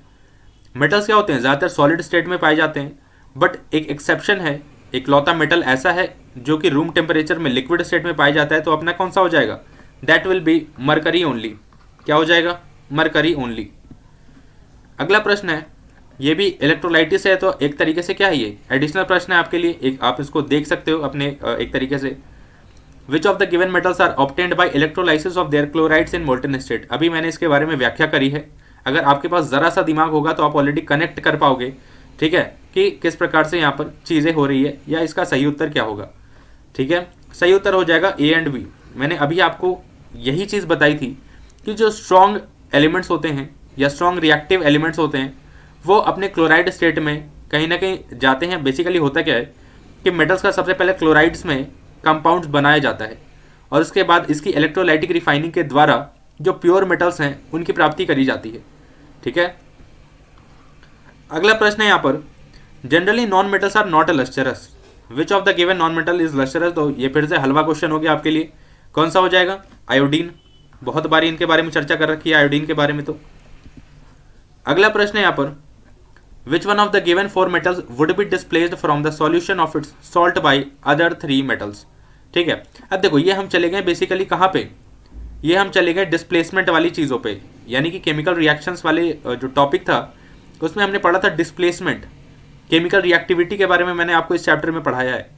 मेटल्स क्या होते हैं, ज़्यादातर सॉलिड स्टेट में पाए जाते हैं, बट एक एक्सेप्शन है, एक लौता मेटल ऐसा है जो कि रूम टेम्परेचर में लिक्विड स्टेट में पाया जाता है। तो अपना कौन सा हो जाएगा? That will be mercury only. क्या हो जाएगा? Mercury only. अगला प्रश्न है, ये भी इलेक्ट्रोलाइटिस है, तो एक तरीके से क्या है, ये एडिशनल प्रश्न है आपके लिए, एक आप इसको देख सकते हो अपने एक तरीके से। Which of the given metals are obtained by electrolysis of their chlorides in molten state. अभी मैंने इसके बारे में व्याख्या करी है, अगर आपके पास ज़रा सा दिमाग होगा तो आप ऑलरेडी कनेक्ट कर पाओगे। ठीक है, कि किस प्रकार से यहाँ पर चीज़ें हो रही है या इसका सही उत्तर क्या होगा। ठीक है, सही उत्तर हो जाएगा ए एंड बी। मैंने अभी आपको यही चीज़ बताई थी कि जो स्ट्रॉन्ग एलिमेंट्स होते हैं या स्ट्रॉन्ग रिएक्टिव एलिमेंट्स होते हैं वो अपने क्लोराइड स्टेट में कहीं ना कहीं जाते हैं। बेसिकली होता क्या है कि मेटल्स का सबसे पहले क्लोराइड्स में कंपाउंड्स बनाया जाता है और उसके बाद इसकी इलेक्ट्रोलाइटिक रिफाइनिंग के द्वारा जो प्योर मेटल्स हैं उनकी प्राप्ति करी जाती है। ठीक है, अगला प्रश्न है यहाँ पर, generally non metals are not lustrous, which of the given non metal is lustrous. तो ये फिर से हलवा क्वेश्चन हो गया आपके लिए, कौन सा हो जाएगा? आयोडीन। बहुत बारी इनके बारे में चर्चा कर रखी है आयोडीन के बारे में। तो अगला प्रश्न है यहाँ पर, विच one of the given 4 metals would be displaced from the solution of its salt by other 3 metals. ठीक है, अब देखो ये हम चले गए बेसिकली कहाँ पे, ये हम चले गए डिस्प्लेसमेंट वाली चीज़ों पे, यानी कि केमिकल रिएक्शंस वाले जो टॉपिक था उसमें हमने पढ़ा था डिस्प्लेसमेंट, केमिकल रिएक्टिविटी के बारे में मैंने आपको इस चैप्टर में पढ़ाया है।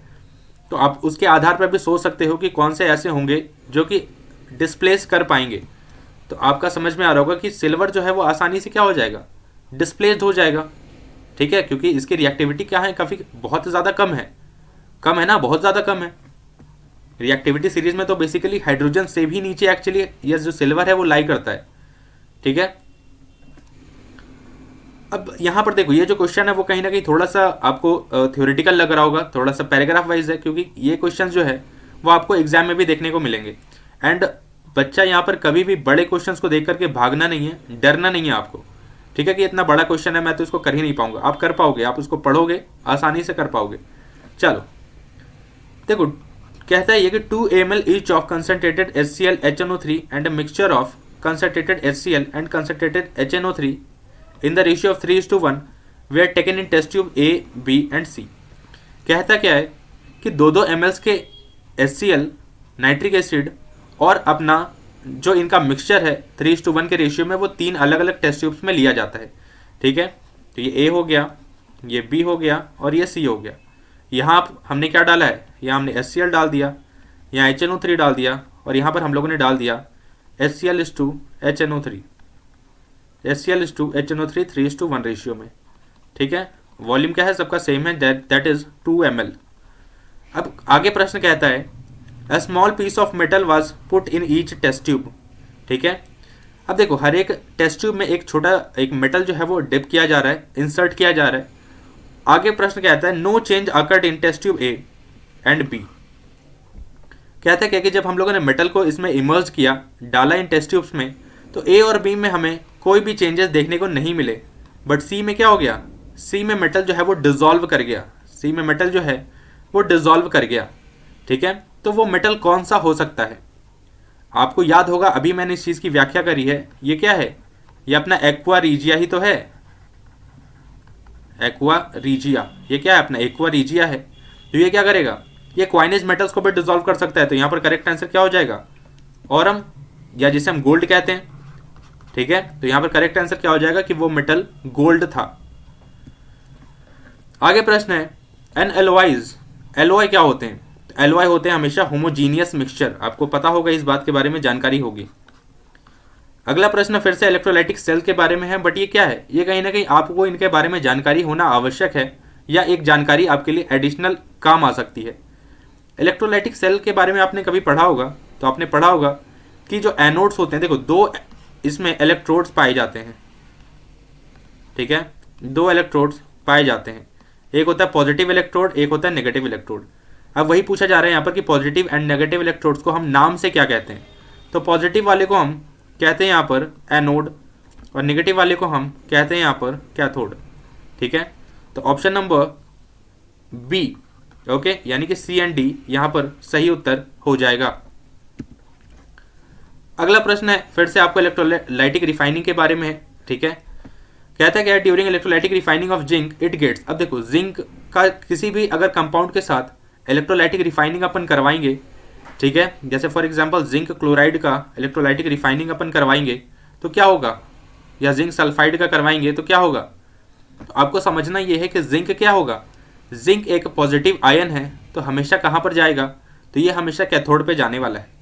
तो आप उसके आधार पर भी सोच सकते हो कि कौन से ऐसे होंगे जो कि डिस्प्लेस कर पाएंगे। तो आपका समझ में आ रहा होगा कि सिल्वर जो है वो आसानी से क्या हो जाएगा, डिस्प्लेस्ड हो जाएगा। ठीक है, क्योंकि इसकी रिएक्टिविटी क्या है, काफ़ी बहुत ज़्यादा कम है ना, बहुत ज़्यादा कम है। रिएक्टिविटी सीरीज में तो बेसिकली हाइड्रोजन से भी नीचे एक्चुअली ये जो सिल्वर है वो लाई करता है। ठीक है, अब यहाँ पर देखो ये जो क्वेश्चन है वो कहीं ना कहीं थोड़ा सा आपको थ्योरेटिकल लग रहा होगा, थोड़ा सा पैराग्राफ वाइज है, क्योंकि ये क्वेश्चन जो है वो आपको एग्जाम में भी देखने को मिलेंगे। एंड बच्चा यहाँ पर कभी भी बड़े क्वेश्चंस को देख करके भागना नहीं है, डरना नहीं है आपको। ठीक है, कि इतना बड़ा क्वेश्चन है मैं तो इसको कर ही नहीं पाऊंगा, आप कर पाओगे, आप उसको पढ़ोगे आसानी से कर पाओगे। चलो देखो, कहता है ये कि 2 ml each of concentrated HCl HNO3 and a mixture of concentrated HCl and concentrated HNO3 in the ratio of 3:1 were taken in test tube A, B and C। कहता क्या है कि 2 ml के HCl नाइट्रिक एसिड और अपना जो इनका मिक्सचर है 3:1 के रेशियो में वो 3 अलग अलग टेस्ट ट्यूब्स में लिया जाता है। ठीक है, तो ये A हो गया, ये B हो गया और ये C हो गया। यहाँ हमने क्या डाला है, यहाँ हमने HCl डाल दिया, यहाँ HNO3 डाल दिया और यहाँ पर हम लोगों ने डाल दिया HCl/HNO3, HCl/HNO3 3:1 रेशियो में। ठीक है, वॉल्यूम क्या है सबका सेम है, दैट इज 2 ml। अब आगे प्रश्न कहता है A small piece of metal was put in each test tube। ठीक है, अब देखो हर एक टेस्ट ट्यूब में एक छोटा एक मेटल जो है वो डिप किया जा रहा है, इंसर्ट किया जा रहा है। आगे प्रश्न कहता है no change occurred in test tube A and B. कहता है कि जब हम लोगों ने मेटल को इसमें इमर्ज किया, डाला इन टेस्ट ट्यूब्स में, तो ए और बी में हमें कोई भी चेंजेस देखने को नहीं मिले। बट सी में क्या हो गया, सी में मेटल जो है वो डिजॉल्व कर गया, सी में मेटल जो है वो डिजॉल्व कर गया। ठीक है, तो वो मेटल कौन सा हो सकता है? आपको याद होगा अभी मैंने इस चीज़ की व्याख्या करी है। ये क्या है, ये अपना एक्वा रीजिया ही तो है, एक्वा रीजिया। ये क्या है, अपना एक्वा रीजिया है। तो ये क्या करेगा, ये क्वाइनेज मेटल्स को भी डिजॉल्व कर सकता है। तो यहाँ पर करेक्ट आंसर क्या हो जाएगा, ऑरम, या जिसे हम गोल्ड कहते हैं। ठीक है, तो यहाँ पर करेक्ट आंसर क्या हो जाएगा कि वो मेटल गोल्ड था। आगे प्रश्न है एन एलोइज, एलोय क्या होते हैं? एलोय होते हैं हमेशा होमोजीनियस मिक्सचर। आपको पता होगा, इस बात के बारे में जानकारी होगी। अगला प्रश्न फिर से इलेक्ट्रोलाइटिक सेल के बारे में है, बट ये क्या है, ये कहीं ना कहीं आपको इनके बारे में जानकारी होना आवश्यक है, या एक जानकारी आपके लिए एडिशनल काम आ सकती है। इलेक्ट्रोलाइटिक सेल के बारे में आपने कभी पढ़ा होगा, तो आपने पढ़ा होगा कि जो एनोड्स होते हैं, देखो 2 इसमें इलेक्ट्रोड्स पाए जाते हैं। ठीक है, 2 इलेक्ट्रोड्स पाए जाते हैं, एक होता है पॉजिटिव इलेक्ट्रोड, एक होता है नेगेटिव इलेक्ट्रोड। अब वही पूछा जा रहा है यहाँ पर कि पॉजिटिव एंड नेगेटिव इलेक्ट्रोड्स को हम नाम से क्या कहते हैं? तो पॉजिटिव वाले को हम कहते हैं यहाँ पर एनोड और नेगेटिव वाले को हम कहते हैं यहाँ पर कैथोड। ठीक है, तो ऑप्शन नंबर बी, ओके, यानी कि सी एंड डी यहाँ पर सही उत्तर हो जाएगा। अगला प्रश्न है फिर से आपको इलेक्ट्रोलाइटिक रिफाइनिंग के बारे में है। ठीक है, कहता है क्या, during electrolytic refining of zinc it gets. अब देखो जिंक का किसी भी अगर कंपाउंड के साथ इलेक्ट्रोलाइटिक रिफाइनिंग अपन करवाएंगे, ठीक है, जैसे फॉर एग्जांपल जिंक क्लोराइड का इलेक्ट्रोलाइटिक रिफाइनिंग अपन करवाएंगे तो क्या होगा, या जिंक सल्फाइड का करवाएंगे तो क्या होगा? तो आपको समझना ये है कि जिंक क्या होगा, जिंक एक पॉजिटिव आयन है, तो हमेशा कहाँ पर जाएगा, तो ये हमेशा कैथोड पे जाने वाला है।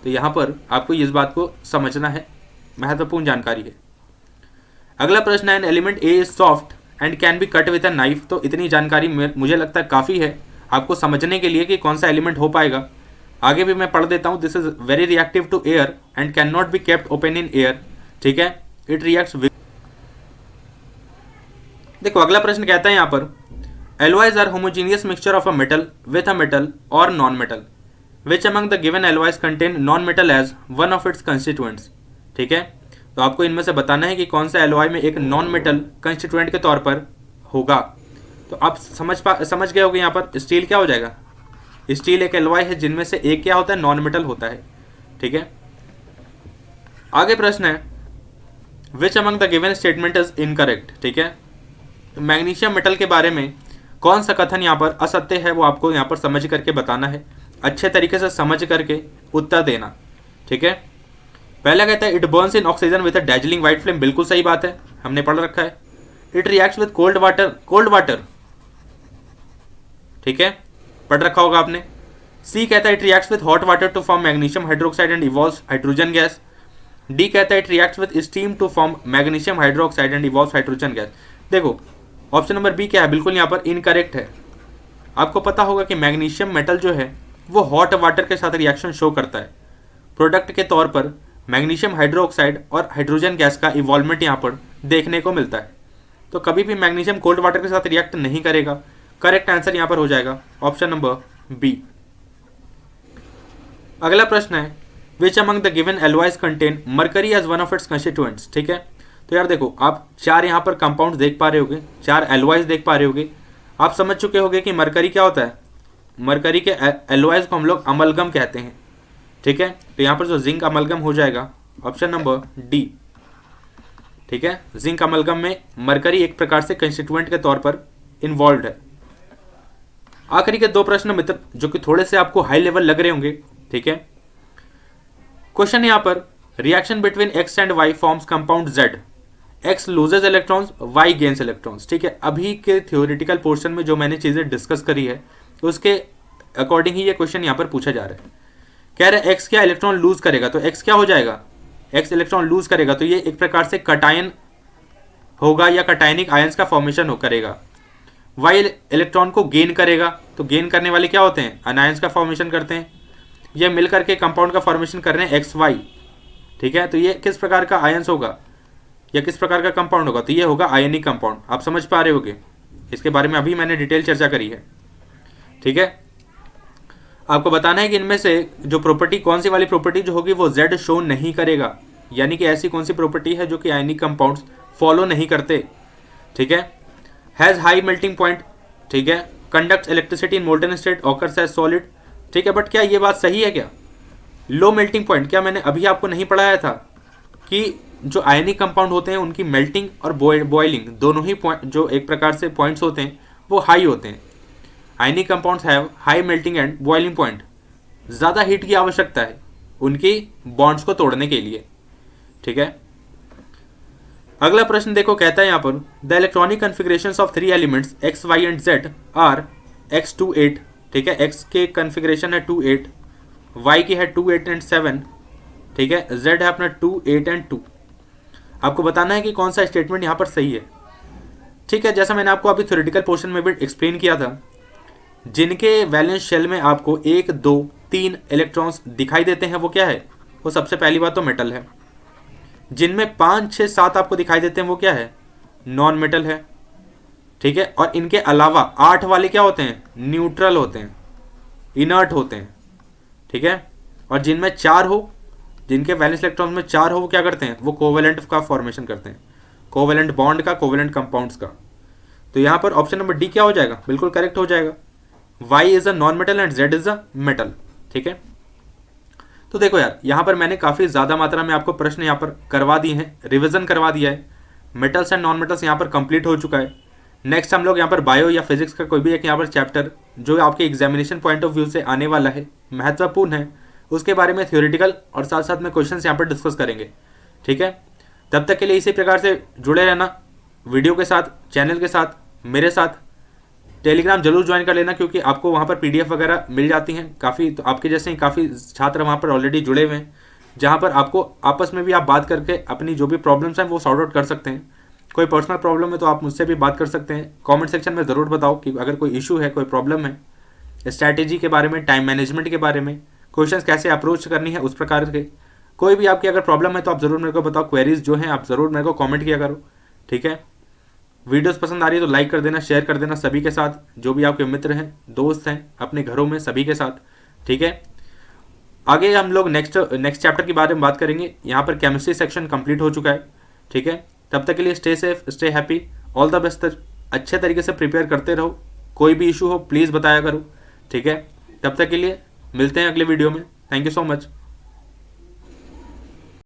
तो यहाँ पर आपको इस बात को समझना है, महत्वपूर्ण जानकारी है। अगला प्रश्न है an element A is soft and can be cut with a knife. तो इतनी जानकारी मुझे लगता है काफ़ी है आपको समझने के लिए कि कौन सा एलिमेंट हो पाएगा। आगे भी मैं पढ़ देता हूँ, this is very reactive to air and can not be kept open in air. ठीक है, इट रिएक्ट्स विद। देखो अगला प्रश्न कहता है यहाँ पर alloys are homogeneous mixture of a metal with a metal or non-metal. Which among the given alloys contain non-metal as one of its constituents? ठीक है, तो आपको इनमें से बताना है कि कौन सा एलॉय में एक नॉन मेटल कंस्टिट्यूएंट के तौर पर होगा। तो आप समझ गए होंगे यहाँ पर स्टील क्या हो जाएगा। स्टील एक एलॉय है जिनमें से एक क्या होता है, नॉन मेटल होता है। ठीक है, आगे प्रश्न है which among the given statement is incorrect. ठीक है, मैग्नीशियम मेटल के बारे में कौन सा कथन यहाँ पर असत्य है वो आपको यहाँ पर समझ करके बताना है, अच्छे तरीके से समझ करके उत्तर देना। ठीक है, पहला कहता है it burns in oxygen with a dazzling white flame, बिल्कुल सही बात है, हमने पढ़ रखा है। It reacts with cold water, ठीक है, पढ़ रखा होगा आपने। सी कहता है it reacts with hot water to form magnesium hydroxide and evolves hydrogen gas. D कहता है it reacts with steam to form magnesium hydroxide and evolves hydrogen gas. देखो ऑप्शन नंबर बी क्या है, बिल्कुल यहाँ पर इनकरेक्ट है। आपको पता होगा कि मैग्नीशियम मेटल जो है वो हॉट वाटर के साथ रिएक्शन शो करता है। प्रोडक्ट के तौर पर मैग्नीशियम हाइड्रोक्साइड और हाइड्रोजन गैस का इवॉल्वमेंट यहाँ पर देखने को मिलता है। तो कभी भी मैग्नीशियम कोल्ड वाटर के साथ रिएक्ट नहीं करेगा। करेक्ट आंसर यहाँ पर हो जाएगा ऑप्शन नंबर बी। अगला प्रश्न है which among the given alloys contain mercury as one of its constituents. ठीक है, तो यार देखो आप चार यहाँ पर कंपाउंड्स देख पा रहे होगे, चार एलॉयज देख पा रहे होगे। आप समझ चुके होगे कि मरकरी क्या होता है। मरकरी के एलॉयज को हम लोग अमलगम कहते हैं। ठीक है, तो यहाँ पर जो जिंक अमलगम हो जाएगा ऑप्शन नंबर डी। ठीक है, जिंक अमलगम में मरकरी एक प्रकार से कंस्टिट्यूएंट के तौर पर इन्वॉल्व है। आखिरी के दो प्रश्न मित्र जो कि थोड़े से आपको हाई लेवल लग रहे होंगे। ठीक है, क्वेश्चन यहाँ पर reaction between X and Y forms compound Z. X loses electrons, Y gains electrons. ठीक है, अभी के थ्योरेटिकल पोर्शन में जो मैंने चीजें डिस्कस करी है उसके अकॉर्डिंग ही ये क्वेश्चन यहाँ पर पूछा जा रहा है। कह रहे हैं एक्स क्या इलेक्ट्रॉन लूज करेगा, तो एक्स क्या हो जाएगा, एक्स इलेक्ट्रॉन लूज करेगा तो ये एक प्रकार से कटायन होगा या कटायनिक आयंस का फॉर्मेशन करेगा। वाई इलेक्ट्रॉन को गेन करेगा, तो गेन करने वाले क्या होते हैं, अनायंस का फॉर्मेशन करते हैं। ये मिलकर के कंपाउंड का फॉर्मेशन कर रहे हैं एक्स वाई। ठीक है, तो ये किस प्रकार का आयंस होगा या किस प्रकार का कंपाउंड होगा, तो ये होगा आयनिक कंपाउंड। आप समझ पा रहे होगे, इसके बारे में अभी मैंने डिटेल चर्चा करी है। ठीक है, आपको बताना है कि इनमें से जो प्रॉपर्टी, कौन सी वाली प्रॉपर्टी जो होगी वो Z शो नहीं करेगा, यानी कि ऐसी कौन सी प्रॉपर्टी है जो कि आयनिक कंपाउंड्स फॉलो नहीं करते। ठीक है, हैज हाई मेल्टिंग पॉइंट। ठीक है, conducts electricity in molten state, occurs as solid. ठीक है, बट क्या ये बात सही है क्या, लो मेल्टिंग पॉइंट, क्या मैंने अभी आपको नहीं पढ़ाया था कि जो आयनिक कंपाउंड होते हैं उनकी मेल्टिंग और बॉइलिंग दोनों ही पॉइंट जो एक प्रकार से पॉइंट्स होते हैं वो हाई होते हैं। Ionic compounds have high melting and boiling point, ज़्यादा हीट की आवश्यकता है उनकी बॉन्ड्स को तोड़ने के लिए। ठीक है, अगला प्रश्न देखो, कहता है यहाँ पर the electronic configurations of 3 elements X Y and Z are x 2 8। ठीक है, x के कन्फिग्रेशन है 2 8, y की है 2 8 एंड 7। ठीक है, z है अपना 2 8 एंड 2। आपको बताना है कि कौन सा स्टेटमेंट यहाँ पर सही है। ठीक है, जैसा मैंने आपको अभी थ्योरेटिकल पोर्शन में भी एक्सप्लेन किया था, जिनके वैलेंस शेल में आपको 1 2 3 इलेक्ट्रॉन्स दिखाई देते हैं वो क्या है, वो सबसे पहली बात तो मेटल है। जिनमें 5 6 7 आपको दिखाई देते हैं वो क्या है, नॉन मेटल है। ठीक है, और इनके अलावा 8 वाले क्या होते हैं, न्यूट्रल होते हैं, इनर्ट होते हैं। ठीक है, और जिनमें 4 हो, जिनके वैलेंस इलेक्ट्रॉन में 4 हो, वो क्या करते हैं, वो कोवेलेंट का फॉर्मेशन करते हैं, कोवेलेंट बॉन्ड का, कोवेलेंट कंपाउंड्स का। तो यहाँ पर ऑप्शन नंबर डी क्या हो जाएगा, बिल्कुल करेक्ट हो जाएगा। Y is a non metal and Z is a metal. ठीक है, तो देखो यार यहाँ पर मैंने काफ़ी ज़्यादा मात्रा में आपको प्रश्न यहाँ पर करवा दिए हैं, रिवीजन करवा दिया है। मेटल्स एंड नॉन मेटल्स यहाँ पर कंप्लीट हो चुका है। नेक्स्ट हम लोग यहाँ पर बायो या फिजिक्स का कोई भी एक यहाँ पर चैप्टर जो आपके एग्जामिनेशन पॉइंट ऑफ व्यू से आने वाला है, महत्वपूर्ण है, उसके बारे में थ्योरेटिकल और साथ साथ में क्वेश्चंस यहाँ पर डिस्कस करेंगे। ठीक है, तब तक के लिए इसी प्रकार से जुड़े रहना वीडियो के साथ, चैनल के साथ, मेरे साथ। टेलीग्राम जरूर ज्वाइन कर लेना क्योंकि आपको वहाँ पर PDF वगैरह मिल जाती हैं काफ़ी, तो आपके जैसे ही काफ़ी छात्र वहाँ पर ऑलरेडी जुड़े हुए हैं, जहाँ पर आपको आपस में भी आप बात करके अपनी जो भी प्रॉब्लम्स हैं वो सॉर्ट आउट कर सकते हैं। कोई पर्सनल प्रॉब्लम है तो आप मुझसे भी बात कर सकते हैं। कमेंट सेक्शन में ज़रूर बताओ कि अगर कोई इशू है, कोई प्रॉब्लम है, स्ट्रैटेजी के बारे में, टाइम मैनेजमेंट के बारे में, क्वेश्चंस कैसे अप्रोच करनी है उस प्रकार के, कोई भी आपकी अगर प्रॉब्लम है तो आप ज़रूर मेरे को बताओ। क्वेरीज जो हैं आप ज़रूर मेरे को कॉमेंट किया करो। ठीक है, वीडियोस पसंद आ रही है तो लाइक कर देना, शेयर कर देना सभी के साथ, जो भी आपके मित्र हैं, दोस्त हैं, अपने घरों में सभी के साथ। ठीक है, आगे हम लोग नेक्स्ट चैप्टर के बारे में बात करेंगे। यहाँ पर केमिस्ट्री सेक्शन कंप्लीट हो चुका है। ठीक है, तब तक के लिए stay safe, stay happy, all the best. अच्छे तरीके से प्रिपेयर करते रहो, कोई भी इशू हो प्लीज़ बताया करो। ठीक है, तब तक के लिए मिलते हैं अगले वीडियो में। Thank you so much.